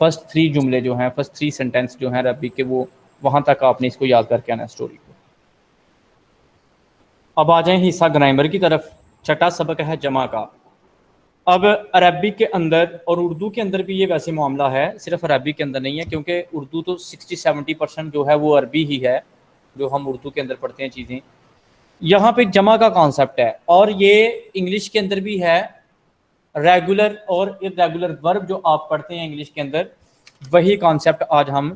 فرسٹ 3 جملے جو ہیں, فرسٹ 3 سینٹینس جو ہیں عربی کے, وہ وہاں تک آپ نے اس کو یاد کر کے آنا ہے اسٹوری کو. اب آ جائیں حصہ گرامر کی طرف. چھٹا سبق ہے جمع کا. اب عربی کے اندر اور اردو کے اندر بھی یہ ویسے معاملہ ہے, صرف عربی کے اندر نہیں ہے, کیونکہ اردو تو 60-70% جو ہے وہ عربی ہی ہے جو ہم اردو کے اندر پڑھتے ہیں چیزیں. یہاں پہ جمع کا کانسیپٹ ہے, اور یہ انگلش کے اندر بھی ہے. ریگولر اور ارریگولر ورب جو آپ پڑھتے ہیں انگلش کے اندر, وہی کانسیپٹ آج ہم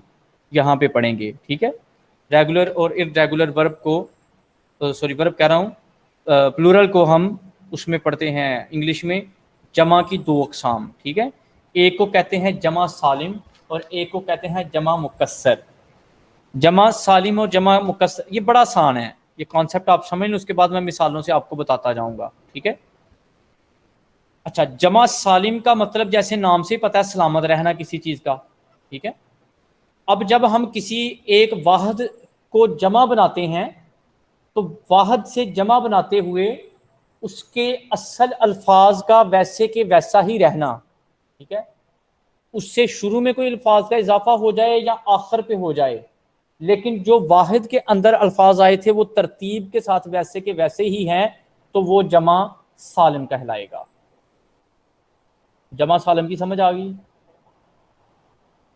یہاں پہ پڑھیں گے. ٹھیک ہے, ریگولر اور ارریگولر ورب کو ورب کہہ رہا ہوں, پلورل کو ہم اس میں پڑھتے ہیں انگلش میں جمع کی 2 اقسام. ٹھیک ہے, ایک کو کہتے ہیں جمع سالم اور ایک کو کہتے ہیں جمع مکسر. جمع سالم اور جمع مکسر یہ بڑا آسان ہے, یہ کانسیپٹ آپ سمجھ لیں, اس کے بعد میں مثالوں سے آپ کو بتاتا جاؤں گا. ٹھیک ہے, اچھا جمع سالم کا مطلب جیسے نام سے ہی پتہ ہے سلامت رہنا کسی چیز کا. ٹھیک ہے, اب جب ہم کسی ایک واحد کو جمع بناتے ہیں تو واحد سے جمع بناتے ہوئے اس کے اصل الفاظ کا ویسے کہ ویسا ہی رہنا. ٹھیک ہے, اس سے شروع میں کوئی الفاظ کا اضافہ ہو جائے یا آخر پہ ہو جائے, لیکن جو واحد کے اندر الفاظ آئے تھے وہ ترتیب کے ساتھ ویسے کہ ویسے ہی ہیں, تو وہ جمع سالم کہلائے گا. جمع سالم کی سمجھ آ گئی؟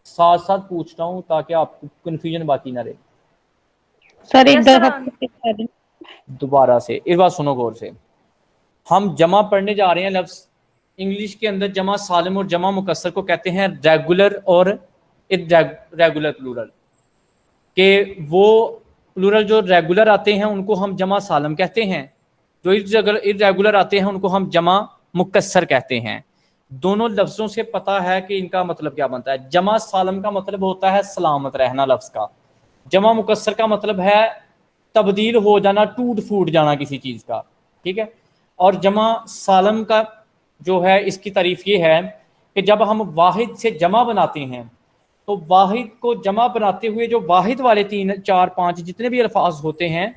ساتھ ساتھ پوچھتا ہوں تاکہ آپ کو کنفیوژن باقی نہ رہے. سر ایک یس سر. دفعہ دوبارہ سے اس بات سنو غور سے. ہم جمع پڑھنے جا رہے ہیں لفظ. انگلش کے اندر جمع سالم اور جمع مکسر کو کہتے ہیں ریگولر اور irregular plural کہ وہ پلورل جو ریگولر آتے ہیں ان کو ہم جمع سالم کہتے ہیں، جو irregular آتے ہیں ان کو ہم جمع مکسر کہتے ہیں. دونوں لفظوں سے پتہ ہے کہ ان کا مطلب کیا بنتا ہے. جمع سالم کا مطلب ہوتا ہے سلامت رہنا لفظ کا، جمع مکسر کا مطلب ہے تبدیل ہو جانا، ٹوٹ پھوٹ جانا کسی چیز کا، ٹھیک ہے. اور جمع سالم کا جو ہے اس کی تعریف یہ ہے کہ جب ہم واحد سے جمع بناتے ہیں تو واحد کو جمع بناتے ہوئے جو واحد والے 3 4 5 جتنے بھی الفاظ ہوتے ہیں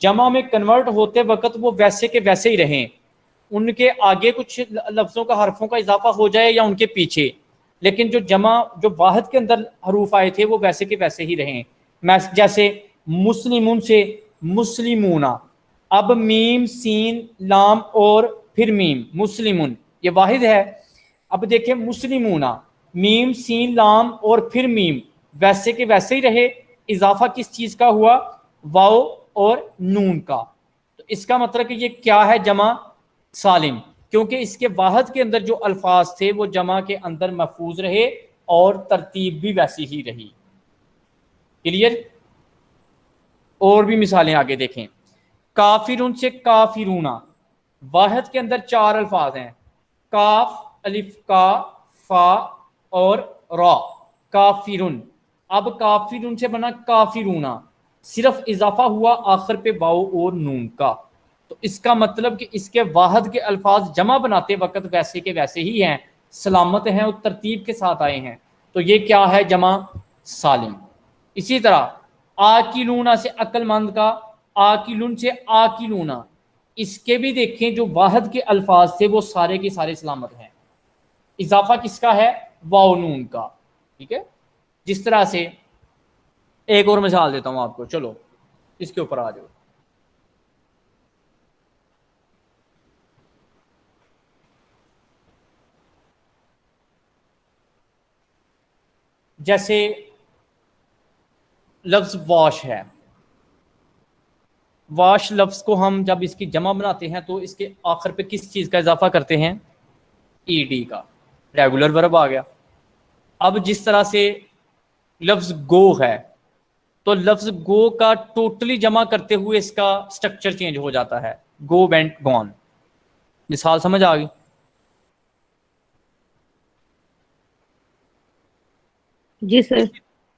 جمع میں کنورٹ ہوتے وقت وہ ویسے کے ویسے ہی رہیں، ان کے آگے کچھ لفظوں کا حرفوں کا اضافہ ہو جائے یا ان کے پیچھے، لیکن جو واحد کے اندر حروف آئے تھے وہ ویسے کے ویسے ہی رہیں. جیسے مسلمون سے مسلمونا، اب میم سین لام اور پھر میم، مسلمون یہ واحد ہے. اب دیکھیں مسلمونا، میم سین لام اور پھر میم ویسے کے ویسے ہی رہے، اضافہ کس چیز کا ہوا؟ واو اور نون کا. تو اس کا مطلب کہ یہ کیا ہے؟ جمع سالم، کیونکہ اس کے واحد کے اندر جو الفاظ تھے وہ جمع کے اندر محفوظ رہے اور ترتیب بھی ویسی ہی رہی. کلیئر؟ اور بھی مثالیں آگے دیکھیں. کافرون سے کافرونا، واحد کے اندر 4 الفاظ ہیں، کاف، الف، کا، فا اور را. کافرون، اب کافرون سے بنا کافرونا، صرف اضافہ ہوا آخر پہ واو اور نون کا. تو اس کا مطلب کہ اس کے واحد کے الفاظ جمع بناتے وقت ویسے کے ویسے ہی ہیں، سلامت ہیں اور ترتیب کے ساتھ آئے ہیں. تو یہ کیا ہے؟ جمع سالم. اسی طرح آکلونا سے عقل مند کا، آکلون سے آکلونا، اس کے بھی دیکھیں جو واحد کے الفاظ تھے وہ سارے کے سارے سلامت ہیں. اضافہ کس کا ہے؟ واو نون کا. ٹھیک ہے. جس طرح سے ایک اور مثال دیتا ہوں آپ کو، چلو اس کے اوپر آ جاؤ. جیسے لفظ واش ہے، واش لفظ کو ہم جب اس کی جمع بناتے ہیں تو اس کے آخر پہ کس چیز کا اضافہ کرتے ہیں؟ ای ڈی کا. ریگولر ورب آ گیا. اب جس طرح سے لفظ گو ہے تو لفظ گو کا ٹوٹلی جمع کرتے ہوئے اس کا سٹرکچر چینج ہو جاتا ہے، گو وینٹ گون. مثال سمجھ آ گئی؟ جی سر.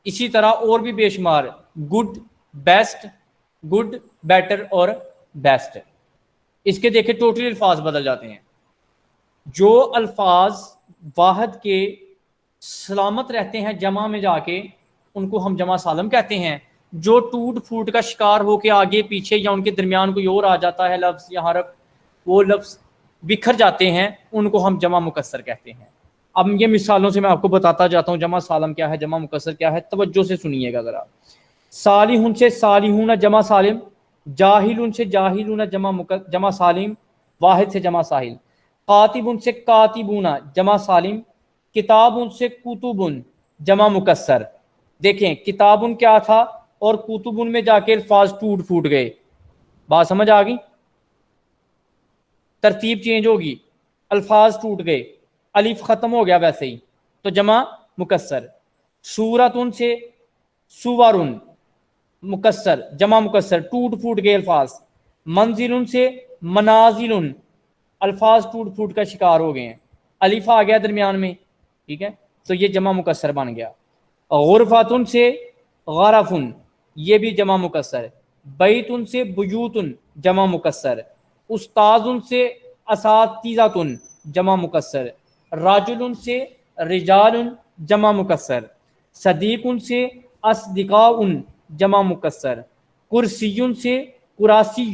اسی طرح اور بھی بے شمار، گڈ، بیسٹ، گڈ، بیٹر اور بیسٹ. اس کے دیکھیں ٹوٹلی الفاظ بدل جاتے ہیں. جو الفاظ واحد کے سلامت رہتے ہیں جمع میں جا کے ان کو ہم جمع سالم کہتے ہیں. جو ٹوٹ پھوٹ کا شکار ہو کے آگے پیچھے یا ان کے درمیان کوئی اور آ جاتا ہے لفظ یا حرف، وہ لفظ بکھر جاتے ہیں، ان کو ہم جمع مکسر کہتے ہیں. اب یہ مثالوں سے میں آپ کو بتاتا جاتا ہوں جمع سالم کیا ہے، جمع مکسر کیا ہے. توجہ سے سنیے گا ذرا. صالحون سے صالحون جمع سالم، جاہلون سے جاہلون جمع سالم، واحد سے جمع ساحل. کاتبون سے کاتبون جمع سالم، کتابون سے کتبون جمع مکسر. دیکھیں کتابون کیا تھا اور کتبون میں جا کے الفاظ ٹوٹ پھوٹ گئے. بات سمجھ آ گئی؟ ترتیب چینج ہوگی، الفاظ ٹوٹ گئے، الف ختم ہو گیا ویسے ہی، تو جمع مکسر. سورتن سے سورن مکسر، جمع مکسر، ٹوٹ پھوٹ گئے الفاظ. منزل سے منازل، الفاظ ٹوٹ پھوٹ کا شکار ہو گئے ہیں، الف آ گیا درمیان میں. ٹھیک ہے، تو یہ جمع مکسر بن گیا. غرفاتن سے غرفن، یہ بھی جمع مکسر. بیتن سے بیوتن جمع مکسر. استاذن سے اساتذتن جمع مکسر. راجل سے رجال جمع مکسر. صدیق سے اصدقاء جمع مکسر. کرسی سے کراسی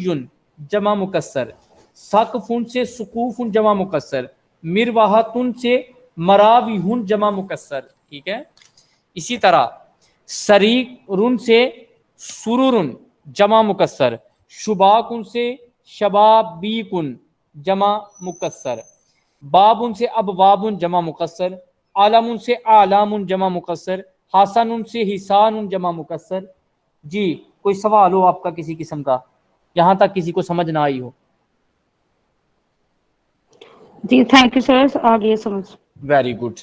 جمع مکسر. سقف سے سقوف جمع مکسر. مرواحتن سے مراویح جمع مکسر. ٹھیک ہے. اسی طرح سریق رن سے سرورن جمع مکسر. شباکن سے شبابیکن جمع مکسر. بابن سے ابوابن جمع مکسر. عالم سے اعلام جمع مکسر. حسن سے حسان جمع مکسر. جی کوئی سوال ہو آپ کا کسی قسم کا، یہاں تک کسی کو سمجھ نہ آئی ہو؟ جی تھینک یو سر، آ گئی سمجھ. Very good.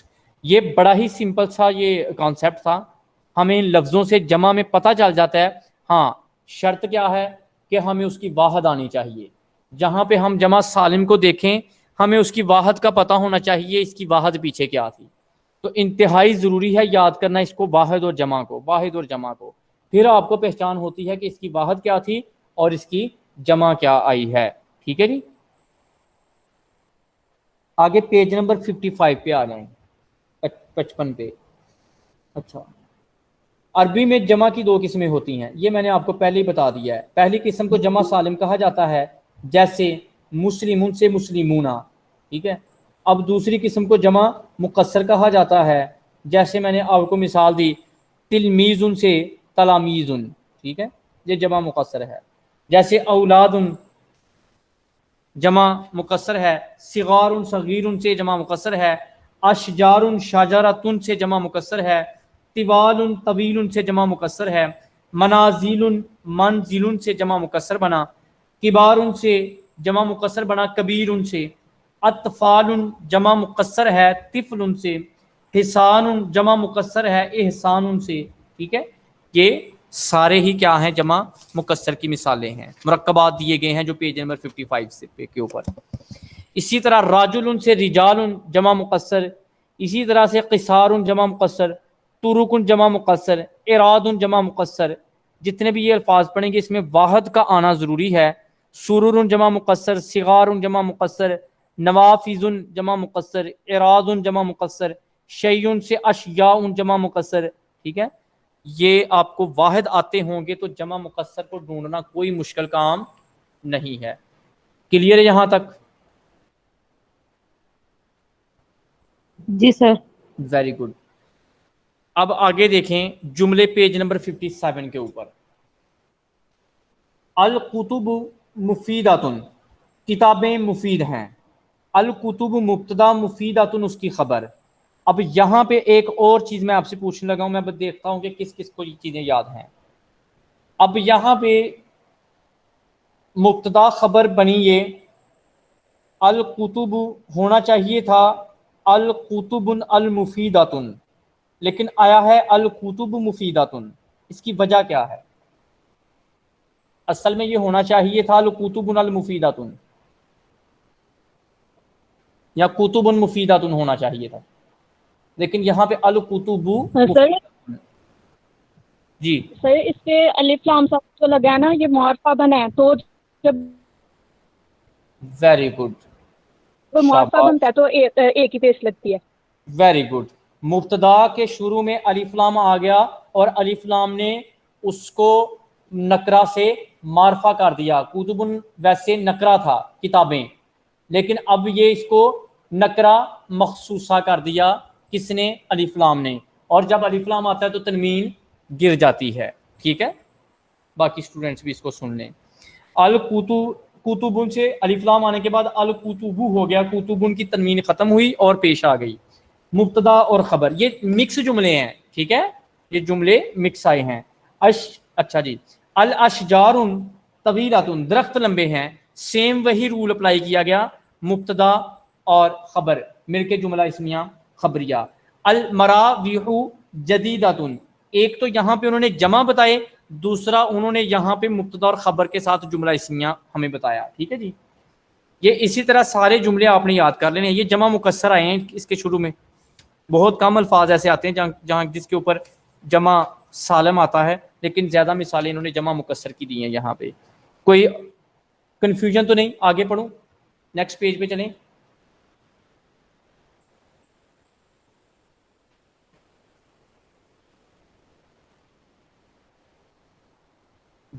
یہ بڑا ہی سمپل سا یہ کانسیپٹ تھا، ہمیں ان لفظوں سے جمع میں پتہ چل جاتا ہے. ہاں شرط کیا ہے کہ ہمیں اس کی واحد آنی چاہیے. جہاں پہ ہم جمع سالم کو دیکھیں ہمیں اس کی واحد کا پتہ ہونا چاہیے، اس کی واحد پیچھے کیا تھی. تو انتہائی ضروری ہے یاد کرنا اس کو، واحد اور جمع کو، واحد اور جمع کو. پھر آپ کو پہچان ہوتی ہے کہ اس کی واحد کیا تھی اور اس کی جمع کیا آئی ہے. ٹھیک ہے جی. آگے پیج نمبر 55 پہ آ جائیں، 55 پہ. اچھا، عربی میں جمع کی دو قسمیں ہوتی ہیں، یہ میں نے آپ کو پہلے ہی بتا دیا ہے. پہلی قسم کو جمع سالم کہا جاتا ہے، جیسے مسلمون سے مسلمونہ. ٹھیک ہے. اب دوسری قسم کو جمع مقصر کہا جاتا ہے، جیسے میں نے آپ کو مثال دی تلمیذن سے تلامیذن. ٹھیک ہے، یہ جمع مقصر ہے. جیسے اولاد جمع مقصر ہے، صغار صغیر سے جمع مقصر ہے، اشجار شجرۃ سے جمع مقصر ہے، طوال طویل سے جمع مقصر ہے، منازل منزل سے جمع مقصر بنا، کبار سے جمع مقصر بنا کبیر سے، اطفال جمع مقصر ہے طفل سے، حسان جمع مقصر ہے احسان سے. ٹھیک ہے، یہ سارے ہی کیا ہیں جمع مقصر کی مثالیں ہیں. مرکبات دیے گئے ہیں جو پیج نمبر 55 سے کے اوپر. اسی طرح راجل سے رجال جمع مقصر، اسی طرح سے قصار جمع مقصر، ترک جمع مقصر، اراد جمع مقصر. جتنے بھی یہ الفاظ پڑھیں گے اس میں واحد کا آنا ضروری ہے. سرور جمع مقصر، صغار جمع مقصر، نوافذ جمع مقصر، اراد جمع مقصر، شیء سے اشیاء جمع مقصر. ٹھیک ہے، یہ آپ کو واحد آتے ہوں گے تو جمع مقصر کو ڈھونڈنا کوئی مشکل کام نہیں ہے. کلیئر ہے یہاں تک؟ جی سر. Very good. اب آگے دیکھیں جملے پیج نمبر 57 کے اوپر. الکتب مفیداتن، کتابیں مفید ہیں. الکتب مبتدا، مفیداتن اس کی خبر. اب یہاں پہ ایک اور چیز میں آپ سے پوچھنے لگا ہوں، میں بس دیکھتا ہوں کہ کس کس کو یہ چیزیں یاد ہیں. اب یہاں پہ مبتدا خبر بنی یہ الکتب، ہونا چاہیے تھا الکتب المفیداتن، لیکن آیا ہے الکتب مفیداتن. اس کی وجہ کیا ہے؟ اصل میں یہ ہونا چاہیے تھا الکتب المفیداتن یا کتب مفیداتن ہونا چاہیے تھا، لیکن یہاں پہ الکتب سر جی سر اس پہ الف لام سب جو لگا ہے نا یہ معرفہ بنا ہے، تو جب ویری گڈ، وہ معرفہ شاباش، بنتا ہے تو ایک ہی پیش لگتی ہے. Very good. مبتدا کے شروع میں الف لام آ گیا اور الف لام نے اس کو نکرہ سے معرفہ کر دیا. کتبن ویسے نکرہ تھا کتابیں، لیکن اب یہ اس کو نکرہ مخصوصہ کر دیا. کس نے؟ الف لام نے. اور جب الف لام آتا ہے تو تنوین گر جاتی ہے. ٹھیک ہے، باقی اسٹوڈنٹس بھی اس کو سن لیں. کتبن سے الف لام آنے کے بعد الکتب ہو گیا، کتبن کی تنوین ختم ہوئی اور پیش آ گئی. مبتدا اور خبر یہ مکس جملے ہیں. ٹھیک ہے، یہ جملے مکس آئے ہیں. اچھا جی. الاشجار طویلۃ، درخت لمبے ہیں. سیم وہی رول اپلائی کیا گیا، مبتدا اور خبر مل کے جملہ اسمیہ خبریہ. المراویح جدیدۃ، ایک تو یہاں پہ انہوں نے جمع بتائے، دوسرا انہوں نے یہاں پہ مبتدا اور خبر کے ساتھ جملہ اسمیہ ہمیں بتایا. ٹھیک ہے جی. یہ اسی طرح سارے جملے آپ نے یاد کر لینے. یہ جمع مکسر آئے ہیں اس کے شروع میں، بہت کم الفاظ ایسے آتے ہیں جہاں جس کے اوپر جمع سالم آتا ہے، لیکن زیادہ مثالیں انہوں نے جمع مکسر کی دی ہیں. یہاں پہ کوئی کنفیوژن تو نہیں؟ آگے پڑھوں، نیکسٹ پیج پہ چلیں.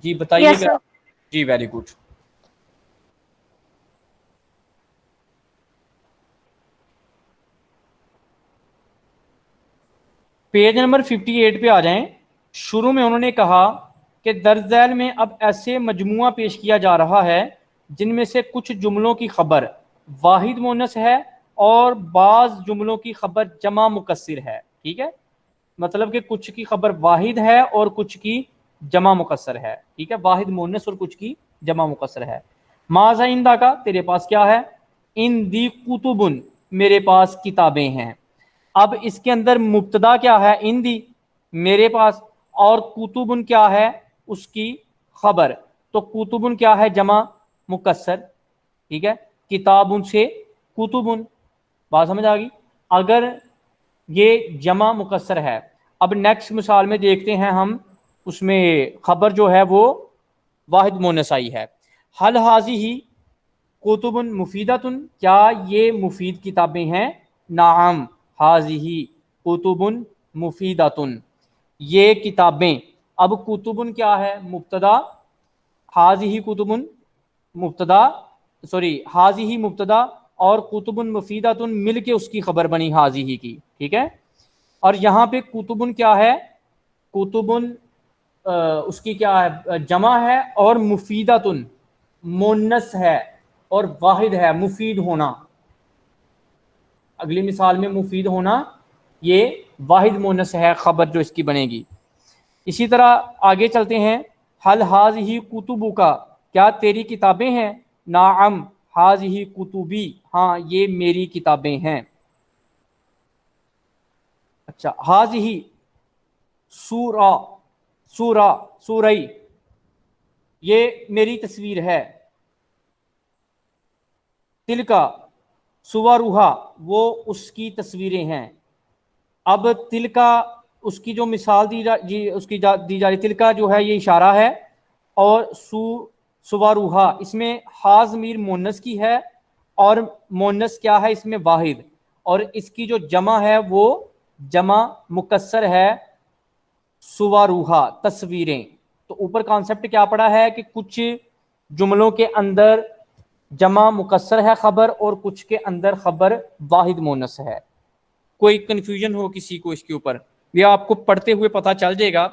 جی بتائیے یس گا. سر. جی ویری گڈ. پیج نمبر 58 پہ آ جائیں. شروع میں انہوں نے کہا کہ درج ذیل میں اب ایسے مجموعہ پیش کیا جا رہا ہے جن میں سے کچھ جملوں کی خبر واحد مونس ہے اور بعض جملوں کی خبر جمع مکسر ہے. ٹھیک ہے، مطلب کہ کچھ کی خبر واحد ہے اور کچھ کی جمع مکسر ہے. ٹھیک ہے، واحد مونس اور کچھ کی جمع مکسر ہے. ماذا عندہ کا، تیرے پاس کیا ہے؟ ان دی کتبن، میرے پاس کتابیں ہیں. اب اس کے اندر مبتدا کیا ہے؟ ان دی، میرے پاس، اور کتبن کیا ہے؟ اس کی خبر. تو کتبن کیا ہے؟ جمع مکسر. ٹھیک ہے، کتابن سے کتبن. بات سمجھ آ گئی؟ اگر یہ جمع مکسر ہے. اب نیکسٹ مثال میں دیکھتے ہیں ہم، اس میں خبر جو ہے وہ واحد مونس آئی ہے. حل حاضی کتب مفیدۃ، کیا یہ مفید کتابیں ہیں؟ نعم حاضی کتب مفیدۃ، یہ کتابیں. اب کتب کیا ہے؟ مبتدا، حاضی کتب مبتدا، سوری حاضی مبتدا اور کتب مفیدۃ مل کے اس کی خبر بنی حاضی کی. ٹھیک ہے، اور یہاں پہ کتبن کیا ہے؟ کتبن اس کی کیا ہے؟ جمع ہے، اور مفیدۃن مونس ہے اور واحد ہے. مفید ہونا، اگلی مثال میں مفید ہونا، یہ واحد مونس ہے خبر جو اس کی بنے گی. اسی طرح آگے چلتے ہیں. حل حاضی کتبو کا، کیا تیری کتابیں ہیں؟ نعم حاضی کتبی، ہاں یہ میری کتابیں ہیں. اچھا، حاضی سورہ، سورہ سورئی، یہ میری تصویر ہے. تلکا سواروہا، وہ اس کی تصویریں ہیں. اب تلکا اس کی جو مثال دی جا رہی، تلکا جو ہے یہ اشارہ ہے، اور سواروہا اس میں ہا ضمیر مونس کی ہے، اور مونس کیا ہے اس میں؟ واحد. اور اس کی جو جمع ہے وہ جمع مکسر ہے، سواروہا تصویریں. تو اوپر کانسیپٹ کیا پڑا ہے کہ کچھ جملوں کے اندر جمع مکسر ہے خبر، اور کچھ کے اندر خبر واحد مونس ہے. کوئی کنفیوژن ہو کسی کو اس کے اوپر، یہ آپ کو پڑھتے ہوئے پتہ چل جائے گا.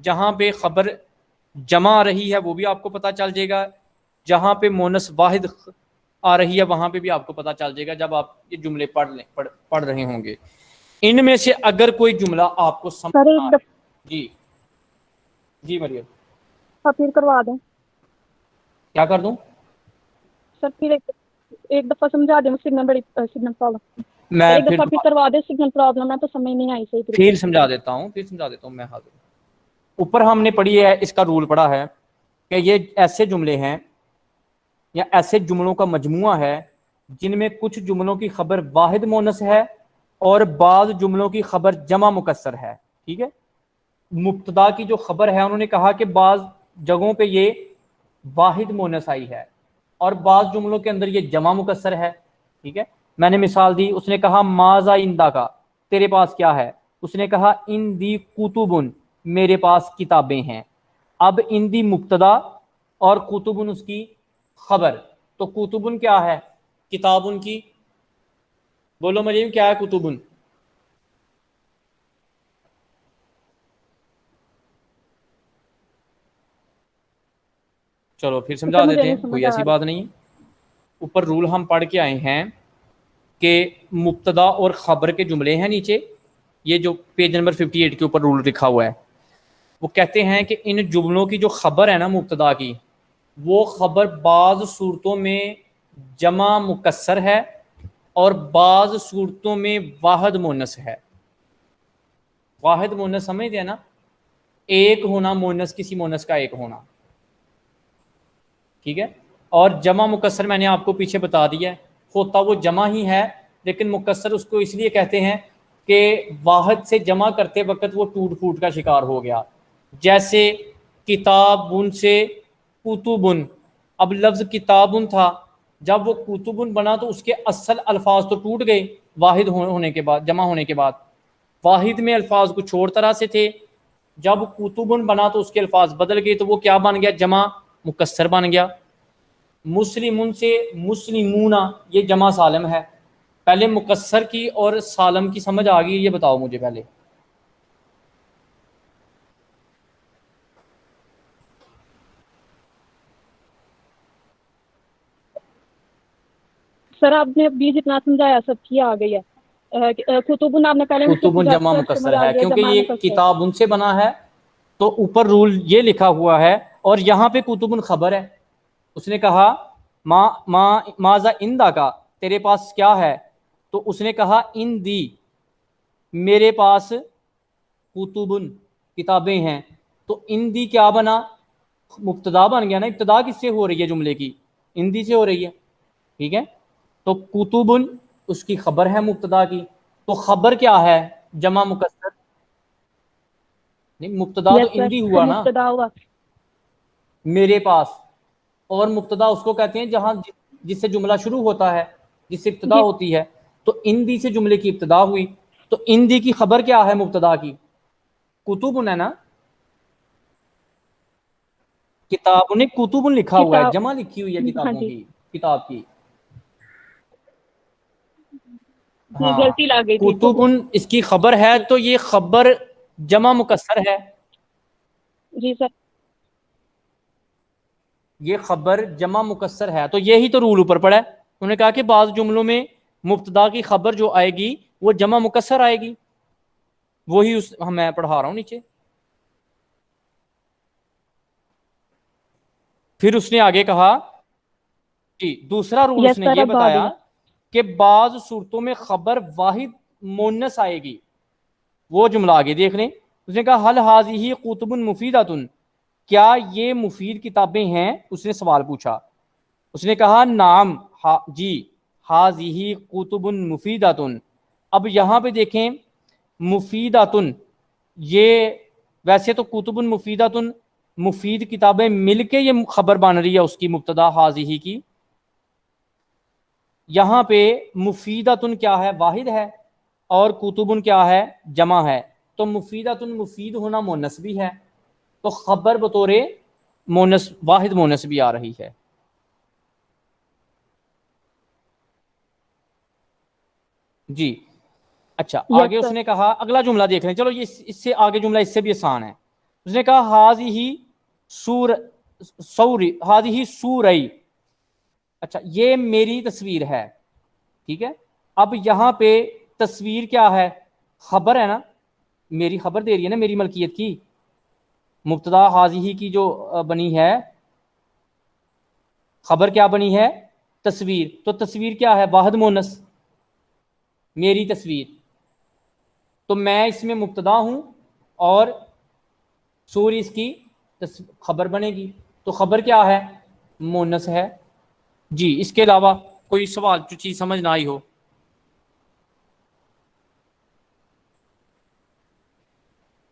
جہاں پہ خبر جمع آ رہی ہے وہ بھی آپ کو پتہ چل جائے گا، جہاں پہ مونس واحد آ رہی ہے وہاں پہ بھی آپ کو پتہ چل جائے گا جب آپ یہ جملے پڑھ رہے ہوں گے. ان میں سے اگر کوئی جملہ آپ کو سمجھ سر نہ ایک آئے. دفعہ جی جی مریم، پھر کروا دیں. کیا کر دوں؟ سر پھر ایک دفعہ سمجھا دیں، سگنل بڑی سگنل پرابلم. سر میں ایک دفعہ پھر کروا دیں، سگنل پرابلم ہے تو سمجھ نہیں آئی صحیح طریقے پھر سے. سمجھا دیتا ہوں میں حاضر ہوں. اوپر ہم نے پڑھی ہے، اس کا رول پڑھا ہے کہ یہ ایسے جملے ہیں یا ایسے جملوں کا مجموعہ ہے جن میں کچھ جملوں کی خبر واحد مونس ہے اور بعض جملوں کی خبر جمع مکسر ہے. ٹھیک ہے، مبتدا کی جو خبر ہے انہوں نے کہا کہ بعض جگہوں پہ یہ واحد مونس آئی ہے اور بعض جملوں کے اندر یہ جمع مکسر ہے. ٹھیک ہے، میں نے مثال دی، اس نے کہا ماذا اندا کا، تیرے پاس کیا ہے؟ اس نے کہا ان دی کتبن، میرے پاس کتابیں ہیں. اب ان دی مبتدا اور کتبن اس کی خبر. تو کتبن کیا ہے؟ کتابن کی. بولو مریم کیا ہے کتبن؟ چلو پھر سمجھا سر مجھے دیتے ہیں، نہیں سمجھ کوئی آ ایسی رہی. بات نہیں. اوپر رول ہم پڑھ کے آئے ہیں کہ مبتدا اور خبر کے جملے ہیں نیچے، یہ جو پیج نمبر 58 کے اوپر رول لکھا ہوا ہے، وہ کہتے ہیں کہ ان جملوں کی جو خبر ہے نا مبتدا کی، وہ خبر بعض صورتوں میں جمع مکسر ہے اور بعض صورتوں میں واحد مونس ہے. واحد مونس سمجھتے ہیں نا، ایک ہونا مونس، کسی مونس کا ایک ہونا. ٹھیک ہے، اور جمع مکسر میں نے آپ کو پیچھے بتا دیا ہے، ہوتا وہ جمع ہی ہے لیکن مکسر اس کو اس لیے کہتے ہیں کہ واحد سے جمع کرتے وقت وہ ٹوٹ پھوٹ کا شکار ہو گیا. جیسے کتابن سے کتبن، اب لفظ کتابن تھا، جب وہ کتبن بنا تو اس کے اصل الفاظ تو ٹوٹ گئے واحد ہونے کے بعد، جمع ہونے کے بعد. واحد میں الفاظ کچھ اور طرح سے تھے، جب کتبن بنا تو اس کے الفاظ بدل گئے تو وہ کیا بن گیا؟ جمع مکسر بن گیا. مسلمون سے مسلمون، یہ جمع سالم ہے. پہلے مکسر کی اور سالم کی سمجھ آ گئی؟ یہ بتاؤ مجھے پہلے. سر آپ نے ابھی جتنا سمجھایا سب کی آ گئی ہے. کتبن آپ نے پہلے کتب جمع سمجھ مکسر آ ہے گئی ہے، کیونکہ جمع یہ مکسر. کتاب ان سے بنا ہے، تو اوپر رول یہ لکھا ہوا ہے. اور یہاں پہ کتب خبر ہے. اس نے کہا ماذا اندا کا، تیرے پاس کیا ہے؟ تو اس نے کہا ان دی میرے پاس کتبن کتابیں ہیں، تو اندی کیا بنا؟ مبتدا بن گیا نا. ابتدا کس سے ہو رہی ہے جملے کی؟ اندی سے ہو رہی ہے. ٹھیک ہے، تو کتبن اس کی خبر ہے مبتدا کی. تو خبر کیا ہے؟ جمع مکسر. نہیں، مبتدا تو یس سر، اندی تو ہوا نا، مبتدا ہوا. میرے پاس. اور مبتدا اس کو کہتے ہیں جہاں جس سے جملہ شروع ہوتا ہے، جس سے ابتدا جی ہوتی ہے. تو اندی سے جملے کی ابتدا ہوئی، تو اندی کی خبر کیا ہے مبتدا کی؟ کتب ہے نا. کتاب نے کتب لکھا ہوا ہے، کتاب. جمع لکھی ہوئی ہے ہاں کتابوں جی کی، کتاب کی. جی، ہاں، غلطی لا گئی تھی تو کتب اس کی خبر ہے، جی تو یہ خبر جمع مکسر ہے. جی سر. یہ خبر جمع مکسر ہے، تو یہی تو رول اوپر پڑا ہے. انہوں نے کہا کہ بعض جملوں میں مبتدا کی خبر جو آئے گی وہ جمع مکسر آئے گی. وہی میں پڑھا رہا ہوں نیچے. پھر اس نے آگے کہا جی دوسرا رول اس یس نے سر، یہ اب آ بتایا گیا. کہ بعض صورتوں میں خبر واحد مونس آئے گی. وہ جملہ آگے دیکھ لیں. اس نے کہا حل حاضی قطب مفیدۃ، کیا یہ مفید کتابیں ہیں؟ اس نے سوال پوچھا. اس نے کہا نام، جی، حاضی قطب مفیدۃ. اب یہاں پہ دیکھیں مفیدۃ، یہ ویسے تو کتب مفیدۃ مفید کتابیں مل کے یہ خبر بن رہی ہے اس کی مبتدا حاضی کی. یہاں پہ مفیدۃ کیا ہے؟ واحد ہے، اور کتب کیا ہے؟ جمع ہے. تو مفیدۃ مفید ہونا مونس بھی ہے، تو خبر بطور مونس واحد مونس بھی آ رہی ہے. جی اچھا، یس آگے اس سر. نے کہا اگلا جملہ دیکھ لیں. چلو یہ اس سے آگے جملہ اس سے بھی آسان ہے. اس نے کہا حاضی سورئی. اچھا، یہ میری تصویر ہے. ٹھیک ہے، اب یہاں پہ تصویر کیا ہے؟ خبر ہے نا، میری خبر دے رہی ہے نا، میری ملکیت کی. مبتدا حاضی کی جو بنی ہے خبر کیا بنی ہے؟ تصویر. تو تصویر کیا ہے؟ واحد مونس، میری تصویر. تو میں اس میں مبتدا ہوں اور سوری اس کی خبر بنے گی. تو خبر کیا ہے؟ مونس ہے. جی اس کے علاوہ کوئی سوال جو چیز سمجھ نہ آئی ہو؟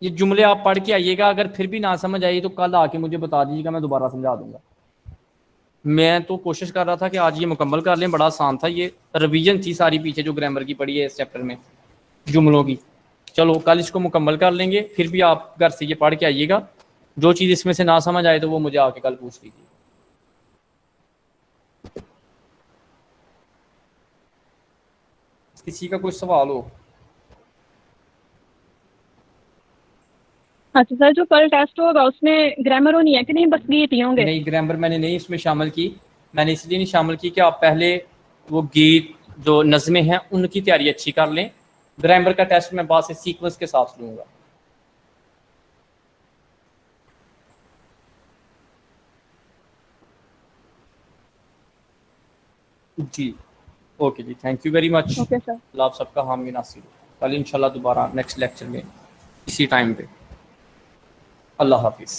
یہ جملے آپ پڑھ کے آئیے گا، اگر پھر بھی نہ سمجھ آئی تو کل آ کے مجھے بتا دیجیے گا، میں دوبارہ سمجھا دوں گا. میں تو کوشش کر رہا تھا کہ آج یہ مکمل کر لیں، بڑا آسان تھا. یہ ریویژن تھی ساری پیچھے جو گرامر کی پڑھی ہے اس چیپٹر میں جملوں کی. چلو کل اس کو مکمل کر لیں گے، پھر بھی آپ گھر سے یہ پڑھ کے آئیے گا. جو چیز اس میں سے نہ سمجھ آئے تو وہ مجھے آ کے کل پوچھ لیجیے. کسی کا کوئی سوال ہو؟ اچھا سر، جو کل ٹیسٹ ہوگا اس میں گرامر ہونی ہے کہ نہیں؟ بس گیت ہی ہوں گے؟ نہیں، گرامر میں نے نہیں اس میں شامل کی. میں نے اس لیے نہیں شامل کی کہ آپ پہلے وہ گیت جو نظمیں ہیں ان کی تیاری اچھی کر لیں. گرامر کا ٹیسٹ میں بعد سے سیکوینس کے ساتھ لوں گا. جی اوکے جی، thank you very much. Okay sir. اللہ آپ سب کا حامی ناصر ہو. کل انشاءاللہ دوبارہ نیکسٹ لیکچر میں اسی ٹائم پہ. اللہ حافظ.